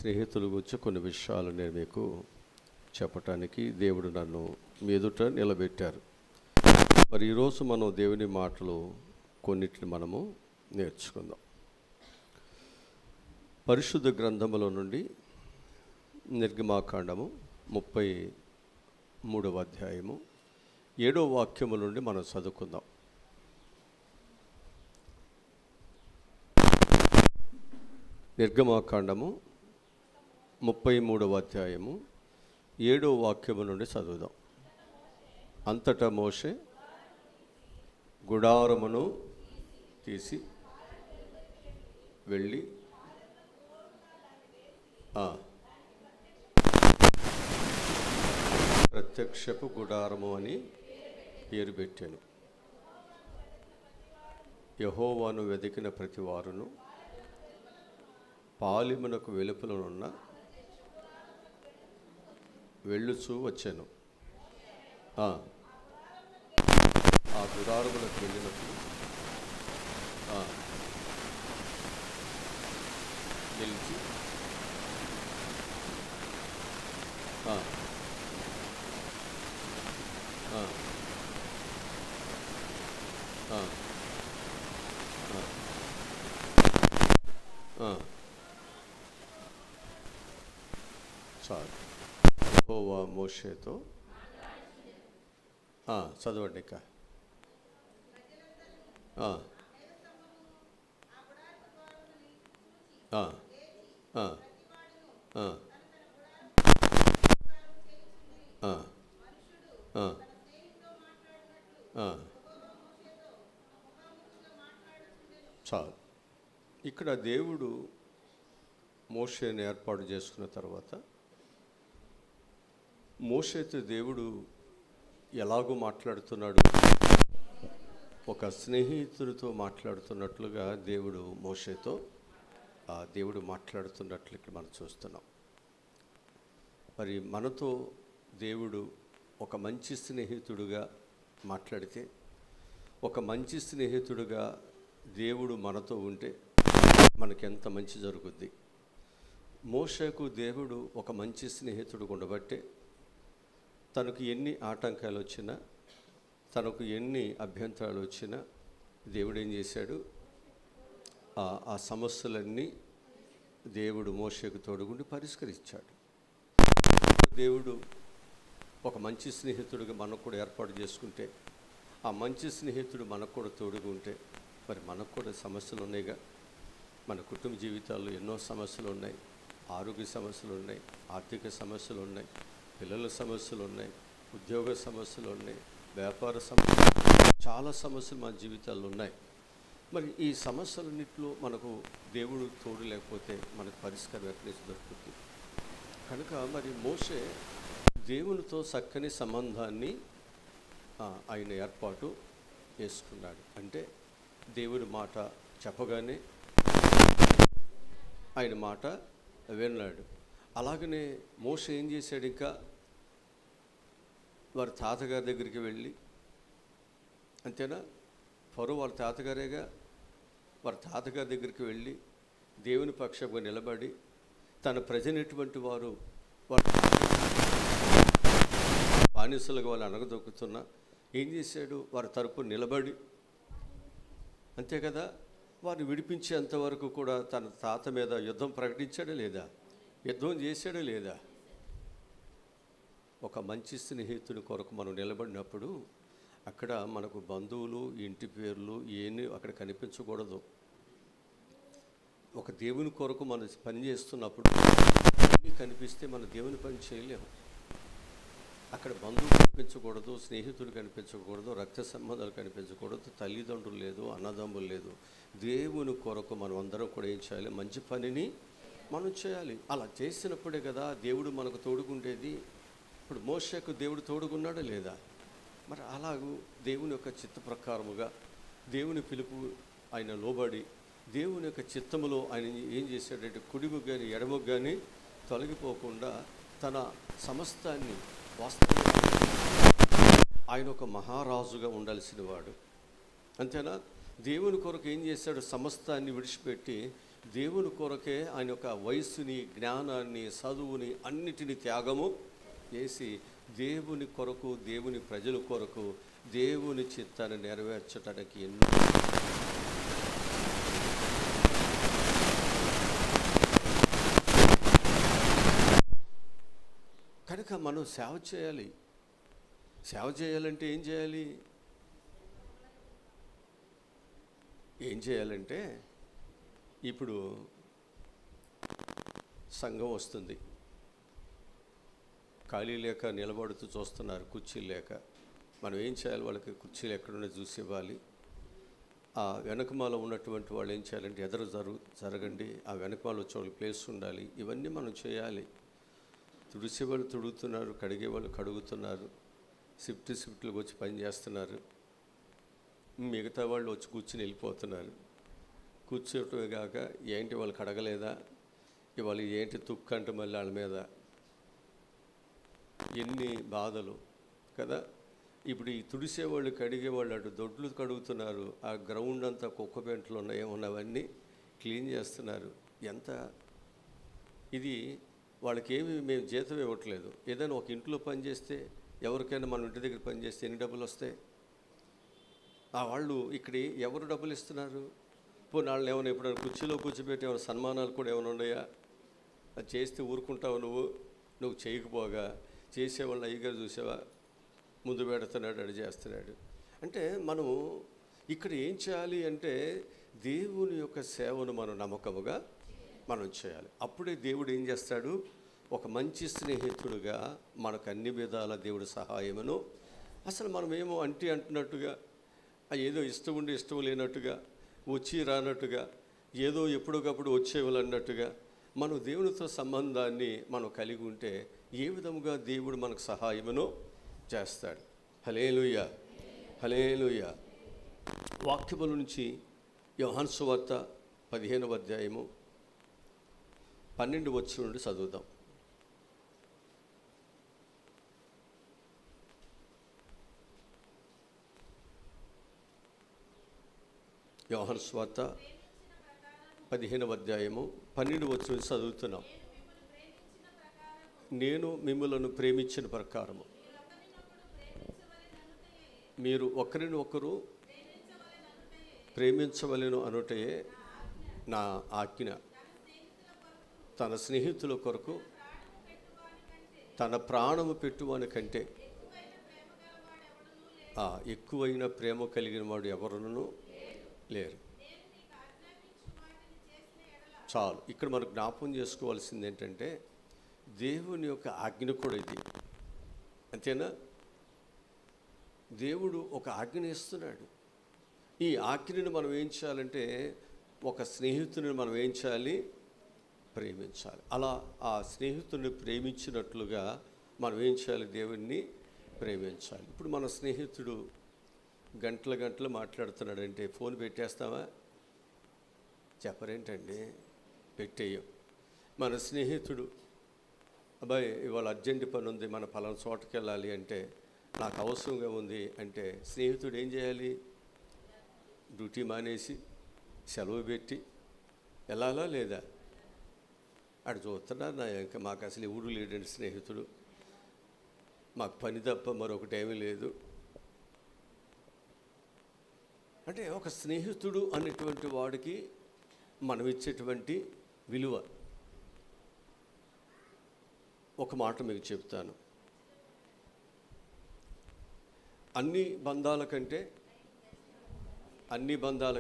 స్నేహితుల గురించి కొన్ని విషయాలు నేను మీకు చెప్పటానికి దేవుడు నన్ను మీ ఎదుట నిలబెట్టారు. మరి ఈరోజు మనం దేవుని మాటలు కొన్నిటిని మనము నేర్చుకుందాం. పరిశుద్ధ గ్రంథములో నుండి నిర్గమాకాండము 33వ అధ్యాయము 7వ వాక్యము నుండి మనం చదువుకుందాం. నిర్గమాకాండము 33వ అధ్యాయము 7వ వాక్యము నుండి చదువుదాం. అంతటా మోషే గుడారమును తీసి వెళ్ళి ప్రత్యక్షపు గుడారము అని పేరు పెట్టాను. యెహోవాను వెదికిన ప్రతి వారును పాలిమునకు వెలుపలనున్న వెళ్ళుచూ వచ్చాను. ఆ గుడారములకు వెళ్ళినప్పుడు నిలిచి చాలు. యెహోవా మోషేతో చదవండి. ఇక చాలు. ఇక్కడ దేవుడు మోషేని ఏర్పాటు చేసుకున్న తర్వాత మోషేతో దేవుడు ఎలాగో మాట్లాడుతున్నాడు, ఒక స్నేహితుడితో మాట్లాడుతున్నట్లుగా దేవుడు మోషేతో దేవుడు మాట్లాడుతున్నట్లు ఇక్కడ మనం చూస్తున్నాం. మరి మనతో దేవుడు ఒక మంచి స్నేహితుడుగా మాట్లాడితే, ఒక మంచి స్నేహితుడుగా దేవుడు మనతో ఉంటే మనకెంత మంచి జరుగుద్ది. మోషేకు దేవుడు ఒక మంచి స్నేహితుడు ఉండబట్టే తనకు ఎన్ని ఆటంకాలు వచ్చినా, తనకు ఎన్ని అభ్యంతరాలు వచ్చినా దేవుడు ఏం చేశాడు, ఆ సమస్యలన్నీ దేవుడు మోషేకు తోడుగుండి పరిష్కరించాడు. దేవుడు ఒక మంచి స్నేహితుడిగా మనకు కూడా ఏర్పాటు చేసుకుంటే, ఆ మంచి స్నేహితుడు మనకు కూడా తోడుగుంటే, మరి మనకు కూడా సమస్యలు ఉన్నాయిగా. మన కుటుంబ జీవితాల్లో ఎన్నో సమస్యలు ఉన్నాయి. ఆరోగ్య సమస్యలు ఉన్నాయి, ఆర్థిక సమస్యలు ఉన్నాయి, పిల్లల సమస్యలు ఉన్నాయి, ఉద్యోగ సమస్యలు ఉన్నాయి, వ్యాపార సమస్యలు, చాలా సమస్యలు మన జీవితాల్లో ఉన్నాయి. మరి ఈ సమస్యలన్నింటిలో మనకు దేవుడు తోడు లేకపోతే మనకు పరిష్కారం ఎక్కడి నుంచి దొరుకుతుంది. కనుక మరి మోషే దేవునితో చక్కని సంబంధాన్ని ఆయన ఏర్పాటు చేసుకున్నాడు. అంటే దేవుడి మాట చెప్పగానే ఆయన మాట విన్నాడు. అలాగనే మోషే ఏం చేశాడు, ఇంకా వారి తాతగారి దగ్గరికి వెళ్ళి, అంతేనా, ఫరో వాళ్ళ తాతగారేగా, వారి తాతగారి దగ్గరికి వెళ్ళి దేవుని పక్షంగా నిలబడి తన ప్రజనటువంటి వారు బానిసలుగా వాళ్ళు అనగదొక్కుతున్నా ఏం చేశాడు, వారి తరపున నిలబడి, అంతే కదా, వారిని విడిపించేంతవరకు కూడా తన తాత మీద యుద్ధం ప్రకటించాడా లేదా, యుద్ధం చేశాడా లేదా. ఒక మంచి స్నేహితుని కొరకు మనం నిలబడినప్పుడు అక్కడ మనకు బంధువులు, ఇంటి పేర్లు ఏమీ అక్కడ కనిపించకూడదు. ఒక దేవుని కొరకు మనం పని చేస్తున్నప్పుడు అన్నీ కనిపిస్తే మన దేవుని పని చేయలేము. అక్కడ బంధువులు కనిపించకూడదు, స్నేహితులు కనిపించకూడదు, రక్త సంబంధాలు కనిపించకూడదు, తల్లిదండ్రులు లేదు, అన్నదమ్ములు లేదు. దేవుని కొరకు మనం అందరం కూడా ఏం చేయాలి, మంచి పనిని మనం చేయాలి. అలా చేసినప్పుడే కదా దేవుడు మనకు తోడుకుండేది. ఇప్పుడు మోషేకు దేవుడు తోడుకున్నాడా లేదా. మరి అలాగూ దేవుని యొక్క చిత్త ప్రకారముగా దేవుని పిలుపు ఆయన లోబడి దేవుని యొక్క చిత్తములో ఆయన ఏం చేశాడంటే కుడిముకు కానీ ఎడముకు కానీ తొలగిపోకుండా తన సమస్తాన్ని వాస్తవంగా ఆయన ఒక మహారాజుగా ఉండాల్సిన వాడు. అంతేనా, దేవుని కొరకు ఏం చేశాడు, సమస్తాన్ని విడిచిపెట్టి దేవుని కొరకే ఆయన యొక్క వయస్సుని, జ్ఞానాన్ని, చదువుని అన్నిటిని త్యాగము చేసి దేవుని కొరకు, దేవుని ప్రజల కొరకు, దేవుని చిత్తాన్ని నెరవేర్చడానికి ఎన్నో కనుక మనం సేవ చేయాలి. సేవ చేయాలంటే ఏం చేయాలి? ఏం చేయాలంటే ఇప్పుడు సంఘం వస్తుంది, ఖాళీ లేక నిలబడుతూ చూస్తున్నారు, కుర్చీలు లేక. మనం ఏం చేయాలి? వాళ్ళకి కుర్చీలు ఎక్కడున్నా చూసి ఇవ్వాలి. ఆ వెనకమాల ఉన్నటువంటి వాళ్ళు ఏం చేయాలంటే ఎదురు జరగండి, ఆ వెనకమాల వచ్చే వాళ్ళు ప్లేస్ ఉండాలి. ఇవన్నీ మనం చేయాలి. తుడిసేవాళ్ళు తుడుగుతున్నారు, కడిగేవాళ్ళు కడుగుతున్నారు, షిఫ్ట్లకు వచ్చి పని చేస్తున్నారు. మిగతా వాళ్ళు వచ్చి కూర్చుని వెళ్ళిపోతున్నారు. కూర్చోటమే కాక ఏంటి వాళ్ళు కడగలేదా, ఇవాళ ఏంటి తుక్కు అంటే మళ్ళీ వాళ్ళ మీద ఎన్ని బాధలు కదా. ఇప్పుడు ఈ తుడిసేవాళ్ళు, కడిగేవాళ్ళు అటు దొడ్లు కడుగుతున్నారు, ఆ గ్రౌండ్ అంతా కుక్క పెంటలు ఉన్నవన్నీ క్లీన్ చేస్తున్నారు. ఎంత ఇది వాళ్ళకి మేము జీతం ఇవ్వట్లేదు. ఏదైనా ఒక ఇంట్లో పని చేస్తే, ఎవరికైనా మన ఇంటి దగ్గర పని చేస్తే ఎన్ని డబ్బులు వస్తాయి? ఆ వాళ్ళు ఇక్కడ ఎవరు డబ్బులు ఇస్తున్నారు? పోనీ వాళ్ళని ఏమైనా ఎప్పుడైనా కుర్చీలో కూర్చోబెట్టి ఏమైనా సన్మానాలు కూడా ఏమైనా ఉన్నాయా? అది చేస్తే ఊరుకుంటావు నువ్వు చేయకపోగా చేసేవాళ్ళు అయ్యగారు చూసావా, ముందు పెడుతున్నాడు, అడి చేస్తున్నాడు. అంటే మనం ఇక్కడ ఏం చేయాలి అంటే దేవుని యొక్క సేవను మనం నమ్మకముగా మనం చేయాలి. అప్పుడే దేవుడు ఏం చేస్తాడు? ఒక మంచి స్నేహితుడుగా మనకు అన్ని విధాల దేవుడు సహాయమును. అసలు మనమేమో అంటున్నట్టుగా, ఏదో ఇష్టం ఉండి ఇష్టం లేనట్టుగా, వచ్చి రానట్టుగా, ఏదో ఎప్పటికప్పుడు వచ్చేవాళ్ళు అన్నట్టుగా మనం దేవునితో సంబంధాన్ని మనం కలిగి ఉంటే ఏ విధముగా దేవుడు మనకు సహాయమును చేస్తాడు. హల్లెలూయా, హల్లెలూయా. వాక్యముల నుంచి యోహాను సువార్త 15వ అధ్యాయము 12 వచనం నుండి చదువుదాం. యోహాను సువార్త 15వ అధ్యాయము 12 వచనం చదువుతున్నాం. నేను మిమ్మలను ప్రేమించిన ప్రకారము మీరు ఒకరిని ఒకరు ప్రేమించవలెను అనుటయే నా ఆజ్ఞ. తన స్నేహితుల కొరకు తన ప్రాణము పెట్టువాని కంటే ఎక్కువైన ప్రేమ కలిగిన వాడు ఎవరునూ లేరు. చాలు. ఇక్కడ మనం జ్ఞాపకం చేసుకోవాల్సింది ఏంటంటే దేవుని యొక్క ఆజ్ఞ కూడా ఇది, అంతేనా? దేవుడు ఒక ఆజ్ఞ ఇస్తున్నాడు. ఈ ఆజ్ఞని మనం ఏం చేయాలంటే ఒక స్నేహితుని మనం ఏం చేయాలి? ప్రేమించాలి. అలా ఆ స్నేహితుడిని ప్రేమించినట్లుగా మనం ఏం చేయాలి? దేవుణ్ణి ప్రేమించాలి. ఇప్పుడు మన స్నేహితుడు గంటలు మాట్లాడుతున్నాడంటే ఫోన్ పెట్టేస్తామా? చెప్పరేంటండి, పెట్టేయం. మన స్నేహితుడు అబ్బాయి ఇవాళ అర్జెంట్ పని ఉంది, మన పలానా చోటకి వెళ్ళాలి అంటే, నాకు అవసరంగా ఉంది అంటే స్నేహితుడు ఏం చేయాలి? డ్యూటీ మానేసి సెలవు పెట్టి వెళ్ళాలా లేదా? అటు చూస్తున్నారు నా ఇంకా మాకు అసలు ఎవరు లేడండి స్నేహితుడు, మాకు పని తప్ప మరొకటి ఏమీ లేదు అంటే ఒక స్నేహితుడు అనేటువంటి వాడికి మనం ఇచ్చేటువంటి విలువ. ఒక మాట మీకు చెప్తాను, అన్ని బంధాల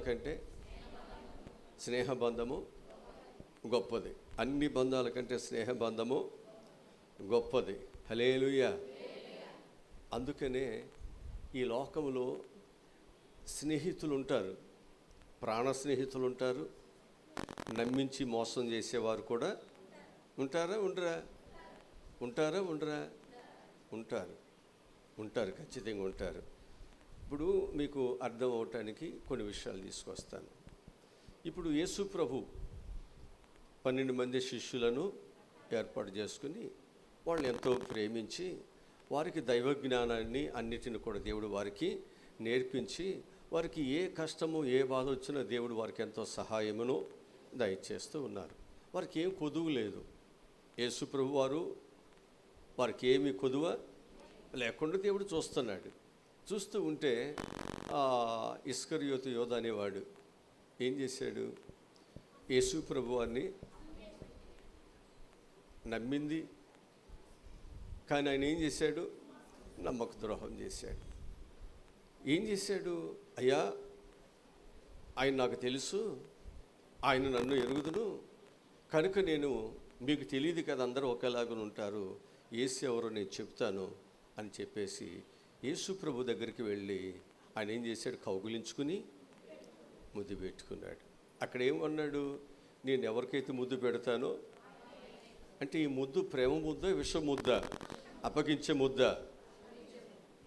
కంటే స్నేహబంధము గొప్పది. అన్ని బంధాల కంటే స్నేహబంధము గొప్పది. హల్లెలూయా. అందుకనే ఈ లోకంలో స్నేహితులు ఉంటారు, ప్రాణ స్నేహితులు ఉంటారు, నమ్మించి మోసం చేసేవారు కూడా ఉంటారా? ఉంటారు, ఖచ్చితంగా ఉంటారు. ఇప్పుడు మీకు అర్థం అవటానికి కొన్ని విషయాలు తీసుకొస్తాను. ఇప్పుడు యేసు ప్రభు 12 మంది శిష్యులను ఏర్పాటు చేసుకుని వాళ్ళు ఎంతో ప్రేమించి వారికి దైవ జ్ఞానాన్ని అన్నిటిని కూడా దేవుడు వారికి నేర్పించి, వారికి ఏ కష్టము ఏ బాధ వచ్చినా దేవుడు వారికి ఎంతో సహాయమును దయచేస్తూ ఉన్నారు. వారికి ఏం కొదువు లేదు. యేసు ప్రభు వారు వారికి ఏమి కొదువ లేకుండా దేవుడు చూస్తున్నాడు. చూస్తూ ఉంటే ఇస్కరియోతు యోధ అనేవాడు ఏం చేశాడు? యేసు ప్రభు వారిని నమ్మింది, కానీ ఆయన ఏం చేశాడు? నమ్మక ద్రోహం చేశాడు. ఏం చేశాడు? అయ్యా, ఆయన నాకు తెలుసు, ఆయన నన్ను ఎరుగుదును, కనుక నేను మీకు తెలియదు కదా, అందరూ ఒకేలాగా ఉంటారు, యేసు ఎవరో నేను చెప్తాను అని చెప్పేసి యేసు ప్రభు దగ్గరికి వెళ్ళి ఆయన ఏం చేశాడు? కౌగులించుకుని ముద్దు పెట్టుకున్నాడు. అక్కడ ఏమన్నాడు? నేను ఎవరికైతే ముద్దు పెడతానో, అంటే ఈ ముద్దు ప్రేమ ముద్ద, విష ముద్ద, అప్పగించే ముద్ద.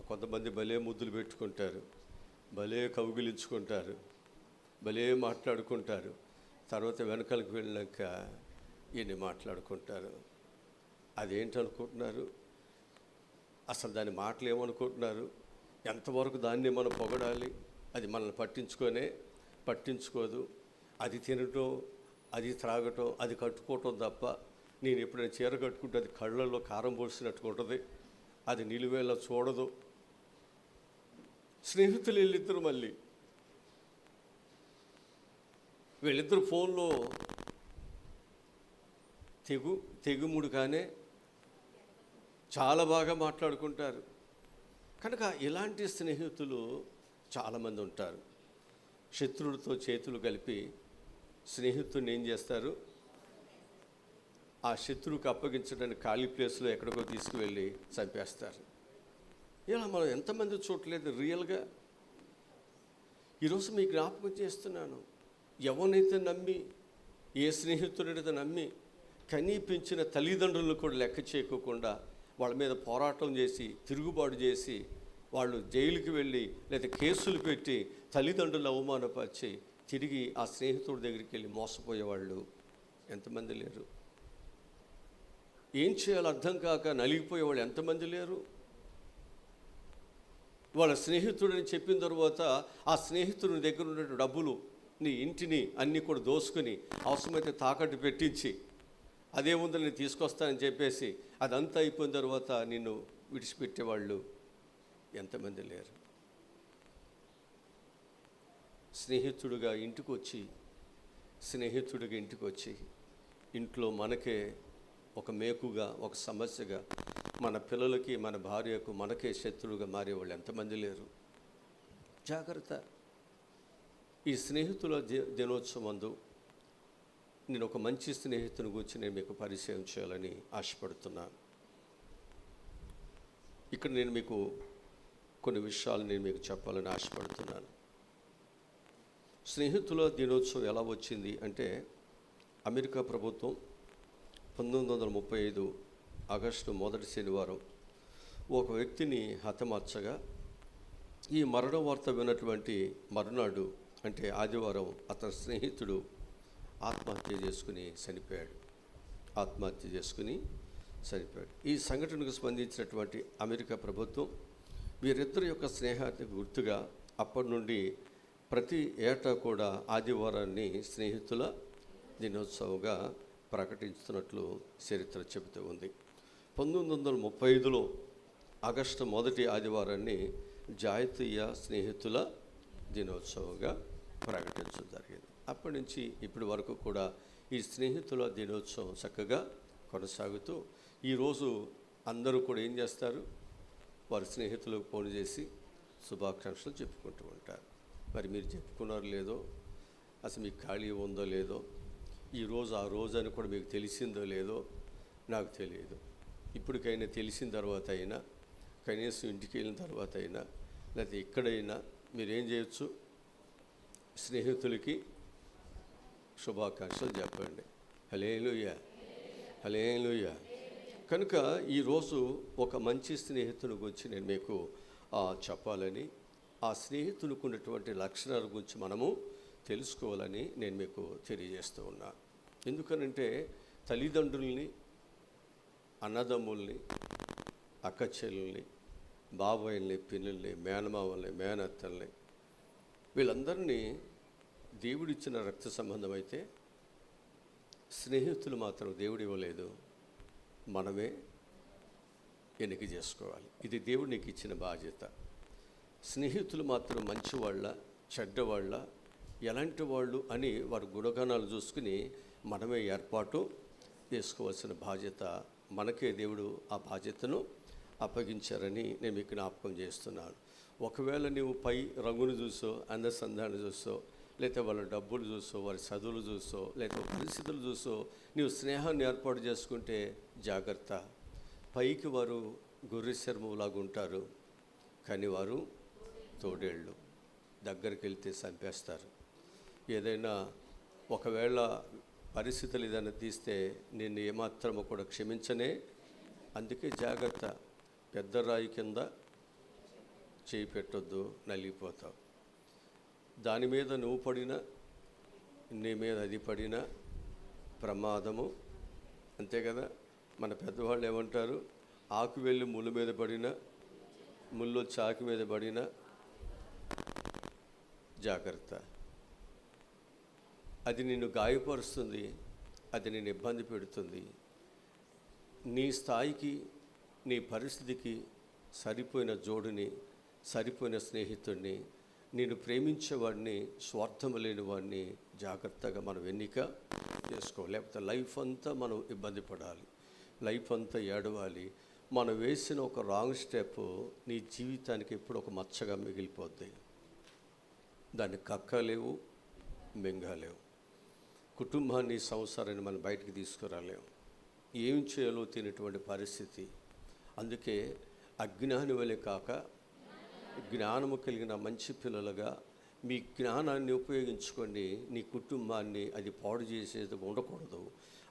కొంతమంది భలే ముద్దులు పెట్టుకుంటారు, భలే కౌగిలించుకుంటారు, భలే మాట్లాడుకుంటారు. తర్వాత వెనకాలకు వెళ్ళాక ఈయన మాట్లాడుకుంటారు. అదేంటనుకుంటున్నారు? అసలు దాని మాటలు ఏమనుకుంటున్నారు? ఎంతవరకు దాన్ని మనం పొగడాలి? అది మనల్ని పట్టించుకోదు. అది తినటం, అది త్రాగటం, అది కట్టుకోవటం తప్ప. నేను ఎప్పుడైనా చీర కట్టుకుంటే అది కళ్ళల్లో కారం పోసినట్టుగా ఉంటుంది, అది నిలువేలా చూడదు. స్నేహితులు వీళ్ళిద్దరు ఫోన్లో తెగుముడుగానే చాలా బాగా మాట్లాడుకుంటారు. కనుక ఇలాంటి స్నేహితులు చాలామంది ఉంటారు. శత్రువులతో చేతులు కలిపి స్నేహితుడిని ఏం చేస్తారు? ఆ శత్రువుకి అప్పగించడానికి ఖాళీ ప్లేస్లో ఎక్కడికో తీసుకువెళ్ళి చంపేస్తారు. ఇలా మనం ఎంతమంది చూడలేదు రియల్గా. ఈరోజు మీ జ్ఞాపకం చేస్తున్నాను, ఎవరినైతే నమ్మి, ఏ స్నేహితుడైతే నమ్మి కనీ పెంచిన తల్లిదండ్రులను కూడా లెక్క చేయకోకుండా వాళ్ళ మీద పోరాటం చేసి, తిరుగుబాటు చేసి, వాళ్ళు జైలుకి వెళ్ళి లేదా కేసులు పెట్టి తల్లిదండ్రులు అవమానపరిచి తిరిగి ఆ స్నేహితుడి దగ్గరికి వెళ్ళి మోసపోయేవాళ్ళు ఎంతమంది లేరు? ఏం చేయాలో అర్థం కాక నలిగిపోయేవాళ్ళు ఎంతమంది లేరు? వాళ్ళ స్నేహితుడని చెప్పిన తర్వాత ఆ స్నేహితుడి దగ్గర ఉన్న డబ్బులు, నీ ఇంటిని అన్నీ కూడా దోసుకుని అవసరమైతే తాకట్టు పెట్టించి, అదేముందో నేను తీసుకొస్తానని చెప్పేసి అదంతా అయిపోయిన తర్వాత నిన్ను విడిచిపెట్టేవాళ్ళు ఎంతమంది లేరు? స్నేహితుడిగా ఇంటికి వచ్చి ఇంట్లో మనకే ఒక మేకుగా, ఒక సమస్యగా, మన పిల్లలకి, మన భార్యకు, మనకే శత్రువుగా మారేవాళ్ళు ఎంతమంది లేరు? జాగ్రత్త. ఈ స్నేహితుల దినోత్సవం నేను ఒక మంచి స్నేహితుని గురించి నేను మీకు పరిచయం చేయాలని ఆశపడుతున్నాను. ఇక్కడ నేను మీకు కొన్ని విషయాలు నేను మీకు చెప్పాలని ఆశపడుతున్నాను. స్నేహితుల దినోత్సవం ఎలా వచ్చింది అంటే, అమెరికా ప్రభుత్వం 1935 ఆగస్టు 1వ శనివారం ఒక వ్యక్తిని హతమార్చగా, ఈ మరణ వార్త విన్నటువంటి మరునాడు అంటే ఆదివారం అతని స్నేహితుడు ఆత్మహత్య చేసుకుని చనిపోయాడు. ఈ సంఘటనకు స్పందించినటువంటి అమెరికా ప్రభుత్వం వీరిద్దరి యొక్క స్నేహానికి గుర్తుగా అప్పటి నుండి ప్రతి ఏటా కూడా ఆదివారాన్ని స్నేహితుల దినోత్సవంగా ప్రకటిస్తున్నట్లు చరిత్ర చెబుతూ ఉంది. 1935లో ఆగస్టు 1వ ఆదివారాన్ని జాతీయ స్నేహితుల దినోత్సవంగా ప్రకటించడం జరిగింది. అప్పటి నుంచి ఇప్పటి వరకు కూడా ఈ స్నేహితుల దినోత్సవం చక్కగా కొనసాగుతూ, ఈరోజు అందరూ కూడా ఏం చేస్తారు? వారి స్నేహితులకు ఫోన్ చేసి శుభాకాంక్షలు చెప్పుకుంటూ ఉంటారు. మరి మీరు చెప్పుకున్నారో లేదో, అసలు మీకు ఖాళీ ఉందో లేదో, ఈరోజు ఆ రోజు అని కూడా మీకు తెలిసిందో లేదో నాకు తెలియదు. ఇప్పటికైనా తెలిసిన తర్వాత అయినా, కనీసం ఇంటికి వెళ్ళిన తర్వాత అయినా, లేకపోతే ఎక్కడైనా మీరేం చేయొచ్చు? స్నేహితులకి శుభాకాంక్షలు చెప్పండి. హల్లెలూయా, హల్లెలూయా. కనుక ఈరోజు ఒక మంచి స్నేహితుని గురించి నేను మీకు చెప్పాలని, ఆ స్నేహితునికి ఉన్నటువంటి లక్షణాల గురించి మనము తెలుసుకోవాలని నేను మీకు తెలియజేస్తూ ఉన్నా. ఎందుకనంటే తల్లిదండ్రుల్ని, అన్నదమ్ముల్ని, అక్క చెల్లెల్ని, బాబాయిల్ని, పిల్లల్ని, మేనమామల్ని, మేనత్తల్ని, వీళ్ళందరినీ దేవుడిచ్చిన రక్త సంబంధం అయితే స్నేహితులు మాత్రం దేవుడు ఇవ్వలేదు, మనమే ఎన్నిక చేసుకోవాలి. ఇది దేవుడు నీకు ఇచ్చిన బాధ్యత. స్నేహితులు మాత్రం మంచివాళ్ళ చెడ్డవాళ్ళ ఎలాంటి వాళ్ళు అని వారి గుణగణాలు చూసుకుని మనమే ఏర్పాటు చేసుకోవాల్సిన బాధ్యత మనకే దేవుడు ఆ బాధ్యతను అప్పగించారని నేను మీకు జ్ఞాపకం చేస్తున్నాను. ఒకవేళ నీవు పై రంగును చూసో, అందసందాన్ని చూసో, లేకపోతే వాళ్ళ డబ్బులు చూసో, వారి చదువులు చూసో, లేకపోతే పరిస్థితులు చూసో నీవు స్నేహాన్ని ఏర్పాటు చేసుకుంటే జాగ్రత్త. పైకి వారు గొర్రె చర్మంలాగా ఉంటారు, కానీ వారు తోడేళ్ళు. దగ్గరికి వెళ్తే చంపేస్తారు. ఏదైనా ఒకవేళ పరిస్థితులు ఏదైనా తీస్తే నిన్ను ఏమాత్రమో కూడా క్షమించనే. అందుకే జాగ్రత్త. పెద్ద రాయి కింద చేయి పెట్టొద్దు, నలిగిపోతావు. దాని మీద నువ్వు పడినా, నీ మీద అది పడినా ప్రమాదము. అంతే కదా. మన పెద్దవాళ్ళు ఏమంటారు, ఆకు వెళ్ళి ముళ్ళు మీద పడినా, ముళ్ళు చాకు మీద పడినా జాగ్రత్త. అది నిన్ను గాయపరుస్తుంది, అది నిన్ను ఇబ్బంది పెడుతుంది. నీ స్థాయికి, నీ పరిస్థితికి సరిపోయిన జోడుని, సరిపోయిన స్నేహితుడిని, నేను ప్రేమించేవాడిని, స్వార్థము లేని వాడిని జాగ్రత్తగా మనం ఎన్నిక చేసుకోవాలి. లేకపోతే లైఫ్ అంతా మనం ఇబ్బంది పడాలి, లైఫ్ అంతా ఏడవాలి. మనం వేసిన ఒక రాంగ్ స్టెప్ నీ జీవితానికి ఎప్పుడు ఒక మచ్చగా మిగిలిపోద్ది. దాన్ని కక్కలేవు, మింగలేవు. కుటుంబాన్ని, సంసారాన్ని మనం బయటికి తీసుకురాలేము. ఏం చేయాలో తినేటువంటి పరిస్థితి. అందుకే అజ్ఞాని వలె కాక జ్ఞానము కలిగిన మంచి పిల్లలుగా మీ జ్ఞానాన్ని ఉపయోగించుకోండి. నీ కుటుంబాన్ని అది పాడు చేసేది ఉండకూడదు,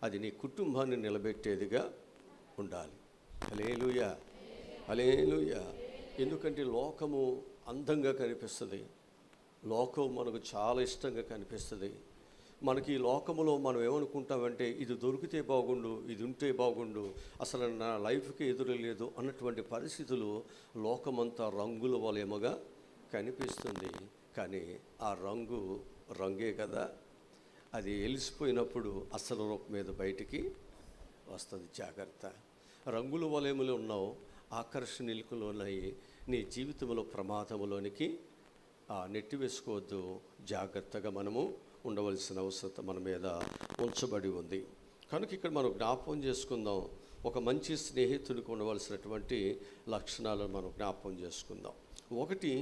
అది నీ కుటుంబాన్ని నిలబెట్టేదిగా ఉండాలి. హల్లెలూయా, హల్లెలూయా. ఎందుకంటే లోకము అందంగా కనిపిస్తుంది, లోకం మనకు చాలా ఇష్టంగా కనిపిస్తుంది. మనకి ఈ లోకములో మనం ఏమనుకుంటామంటే, ఇది దొరికితే బాగుండు, ఇది ఉంటే బాగుండు, అసలు నా లైఫ్కి ఎదురు లేదు అన్నటువంటి పరిస్థితులు లోకమంతా రంగుల వలయముగా కనిపిస్తుంది. కానీ ఆ రంగు రంగే కదా, అది వెలిసిపోయినప్పుడు అసలు రూపం మీద బయటికి వస్తుంది. జాగ్రత్త. రంగుల వలయములు ఉన్నావు, ఆకర్షణీయులకులోనయ్యి నీ జీవితంలో ప్రమాదంలోనికి నెట్టివేసుకోవద్దు. జాగ్రత్తగా మనము ఉండవలసిన అవసరం మన మీద ఉంచబడి ఉంది. కనుక ఇక్కడ మనం జ్ఞాపకం చేసుకుందాం, ఒక మంచి స్నేహితుడికి ఉండవలసినటువంటి లక్షణాలను మనం జ్ఞాపకం చేసుకుందాం. ఒకటి,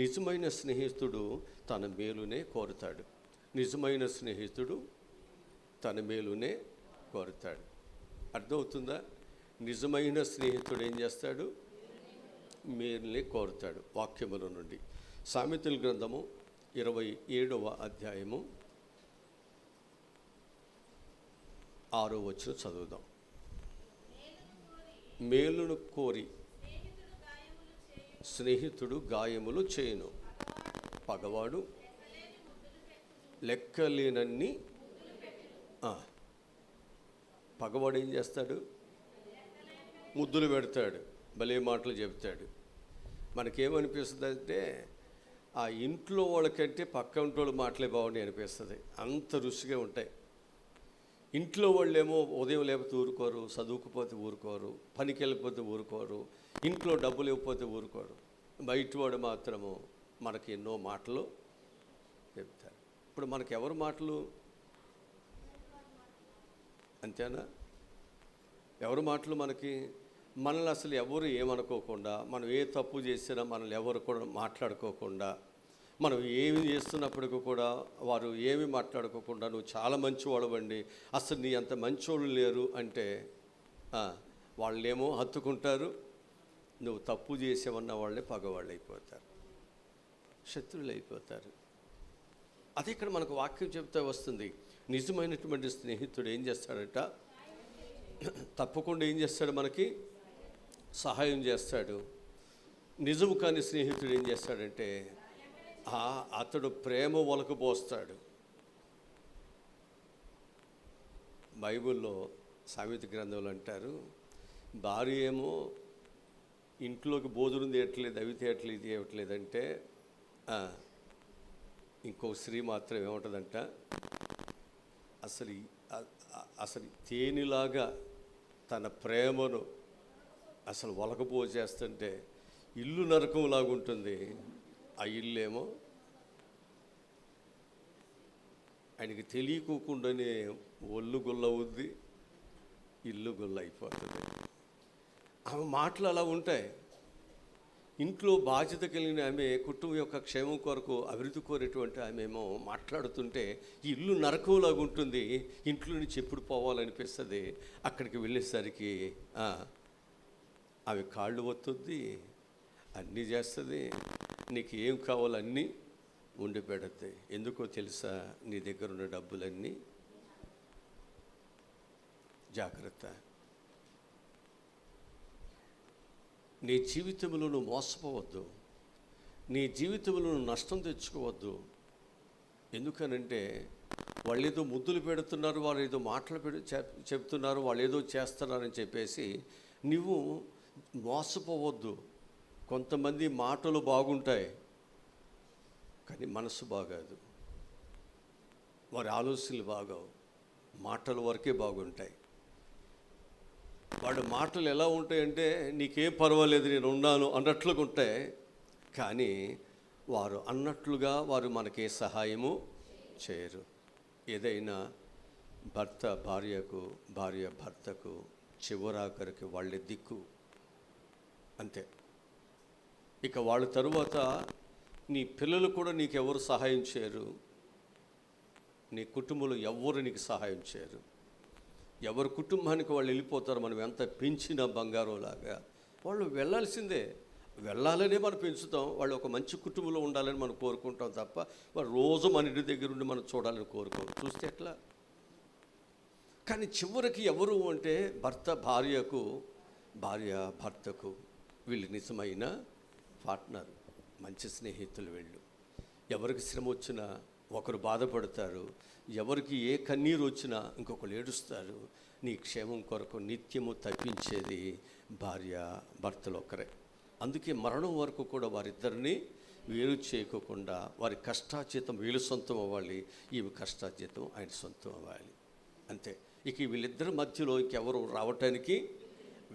నిజమైన స్నేహితుడు తన మేలునే కోరుతాడు. నిజమైన స్నేహితుడు తన మేలునే కోరుతాడు. అర్థమవుతుందా? నిజమైన స్నేహితుడు ఏం చేస్తాడు? మేలునే కోరుతాడు. వాక్యముల నుండి సామెతల గ్రంథము 27వ అధ్యాయము 6వ వచనం చదువుదాం. మేలును కోరి స్నేహితుడు గాయములు చేయును, పగవాడు లెక్కలేనన్ని. పగవాడు ఏం చేస్తాడు? ముద్దులు పెడతాడు, భలే మాటలు చెప్తాడు. మనకేమనిపిస్తుంది అంటే, ఆ ఇంట్లో వాళ్ళకంటే పక్క ఇంట్లో వాళ్ళ మాటలే బాగుండి అనిపిస్తుంది. అంత రుచిగా ఉంటాయి. ఇంట్లో వాళ్ళేమో ఉదయం లేకపోతే ఊరుకోరు, చదువుకుపోతే ఊరుకోరు, పనికి వెళ్ళిపోతే ఊరుకోరు, ఇంట్లో డబ్బులు ఇవ్వకపోతే ఊరుకోరు. బయటవాడు మాత్రము మనకి ఎన్నో మాటలు చెప్తారు. ఇప్పుడు మనకి ఎవరు మాటలు? అంతేనా? ఎవరు మాటలు మనకి? మనల్ని అసలు ఎవరు ఏమనుకోకుండా, మనం ఏ తప్పు చేసినా మనల్ని ఎవరు కూడా మాట్లాడుకోకుండా, మనం ఏమి చేస్తున్నప్పటికీ కూడా వారు ఏమి మాట్లాడుకోకుండా, నువ్వు చాలా మంచివాడవండి, అసలు నీ అంత మంచోళ్ళు లేరు అంటే వాళ్ళేమో హత్తుకుంటారు. నువ్వు తప్పు చేసావన్న వాళ్ళే పగవాళ్ళు అయిపోతారు, శత్రువులు అయిపోతారు. అది ఇక్కడ మనకు వాక్యం చెప్తే వస్తుంది. నిజమైనటువంటి స్నేహితుడు ఏం చేస్తాడట? తప్పకుండా ఏం చేస్తాడు? మనకి సహాయం చేస్తాడు. నిజము కాని స్నేహితుడు ఏం చేస్తాడంటే, అతడు ప్రేమ ఒలకపోస్తాడు. బైబిల్లో సామెత గ్రంథంలో అంటారు, భార్య ఏమో ఇంట్లోకి భోజనం తీయట్లేదు, అవి తీయట్లేదు, ఇది ఇవ్వట్లేదంటే ఇంకో స్త్రీ మాత్రం ఏముంటుందంట, అసలు అసలు తేనెలాగా తన ప్రేమను అసలు ఒలకపోసేస్తుంటే ఇల్లు నరకంలాగా ఉంటుంది. ఆ ఇల్లేమో ఆయనకి తెలియకోకుండానే ఒళ్ళు గుల్ల అవుద్ది, ఇల్లు గుల్ల అయిపోతుంది. ఆమె మాటలు అలా ఉంటాయి. ఇంట్లో బాధ్యత కలిగిన ఆమె కుటుంబం యొక్క క్షేమం కొరకు అభివృద్ధి కోరేటువంటి ఆమెమో మాట్లాడుతుంటే ఇల్లు నరకంలాగా ఉంటుంది. ఇంట్లో నుంచి ఎప్పుడు పోవాలనిపిస్తుంది. అక్కడికి వెళ్ళేసరికి ఆమె కాళ్ళు ఒత్తుద్ది, అన్నీ చేస్తుంది, నీకు ఏం కావాలో అన్నీ ఉండి పెడతాయి. ఎందుకో తెలుసా? నీ దగ్గర ఉన్న డబ్బులన్నీ జాగ్రత్త. నీ జీవితంలో నువ్వు మోసపోవద్దు, నీ జీవితంలో నువ్వు నష్టం తెచ్చుకోవద్దు. ఎందుకనంటే వాళ్ళు ఏదో ముద్దులు పెడుతున్నారు, వాళ్ళు ఏదో మాటలు చెప్తున్నారు, వాళ్ళు ఏదో చేస్తున్నారని చెప్పేసి నువ్వు మోసపోవద్దు. కొంతమంది మాటలు బాగుంటాయి కానీ మనసు బాగాదు, వారి ఆలోచనలు బాగావు, మాటల వరకే బాగుంటాయి. వాడి మాటలు ఎలా ఉంటాయంటే నీకేం పర్వాలేదు నేను ఉన్నాను అన్నట్లుగా ఉంటాయి, కానీ వారు అన్నట్లుగా వారు మనకే సహాయము చేయరు. ఏదైనా భర్త భార్యకు, భార్య భర్తకు చివరాఖరికి వాళ్ళే దిక్కు, అంతే. ఇక వాళ్ళ తరువాత నీ పిల్లలు కూడా నీకెవరు సహాయం చేయరు, నీ కుటుంబంలో ఎవ్వరు నీకు సహాయం చేయరు. ఎవరి కుటుంబానికి వాళ్ళు వెళ్ళిపోతారు. మనం ఎంత పెంచిన బంగారంలాగా వాళ్ళు వెళ్ళాల్సిందే, వెళ్ళాలనే మనం పెంచుతాం. వాళ్ళు ఒక మంచి కుటుంబంలో ఉండాలని మనం కోరుకుంటాం తప్ప వాళ్ళు రోజు మన ఇంటి దగ్గర ఉండి మనం చూడాలని కోరుకోం. చూస్తే ఎట్లా? కానీ చివరికి ఎవరు అంటే భర్త భార్యకు, భార్య భర్తకు వీళ్ళు నిజమైన పార్ట్నర్, మంచి స్నేహితులు. వీళ్ళు ఎవరికి శ్రమ వచ్చినా ఒకరు బాధపడతారు, ఎవరికి ఏ కన్నీరు వచ్చినా ఇంకొకరు ఏడుస్తారు. నీ క్షేమం కొరకు నిత్యము తప్పించేది భార్య భర్తలు ఒకరే. అందుకే మరణం వరకు కూడా వారిద్దరిని వేరు చేయకోకుండా వారి కష్టార్జితం వీళ్ళు సొంతం అవ్వాలి, ఈమె కష్టార్జితం ఆయన సొంతం అవ్వాలి, అంతే. ఇక వీళ్ళిద్దరి మధ్యలో ఇంకెవరు రావటానికి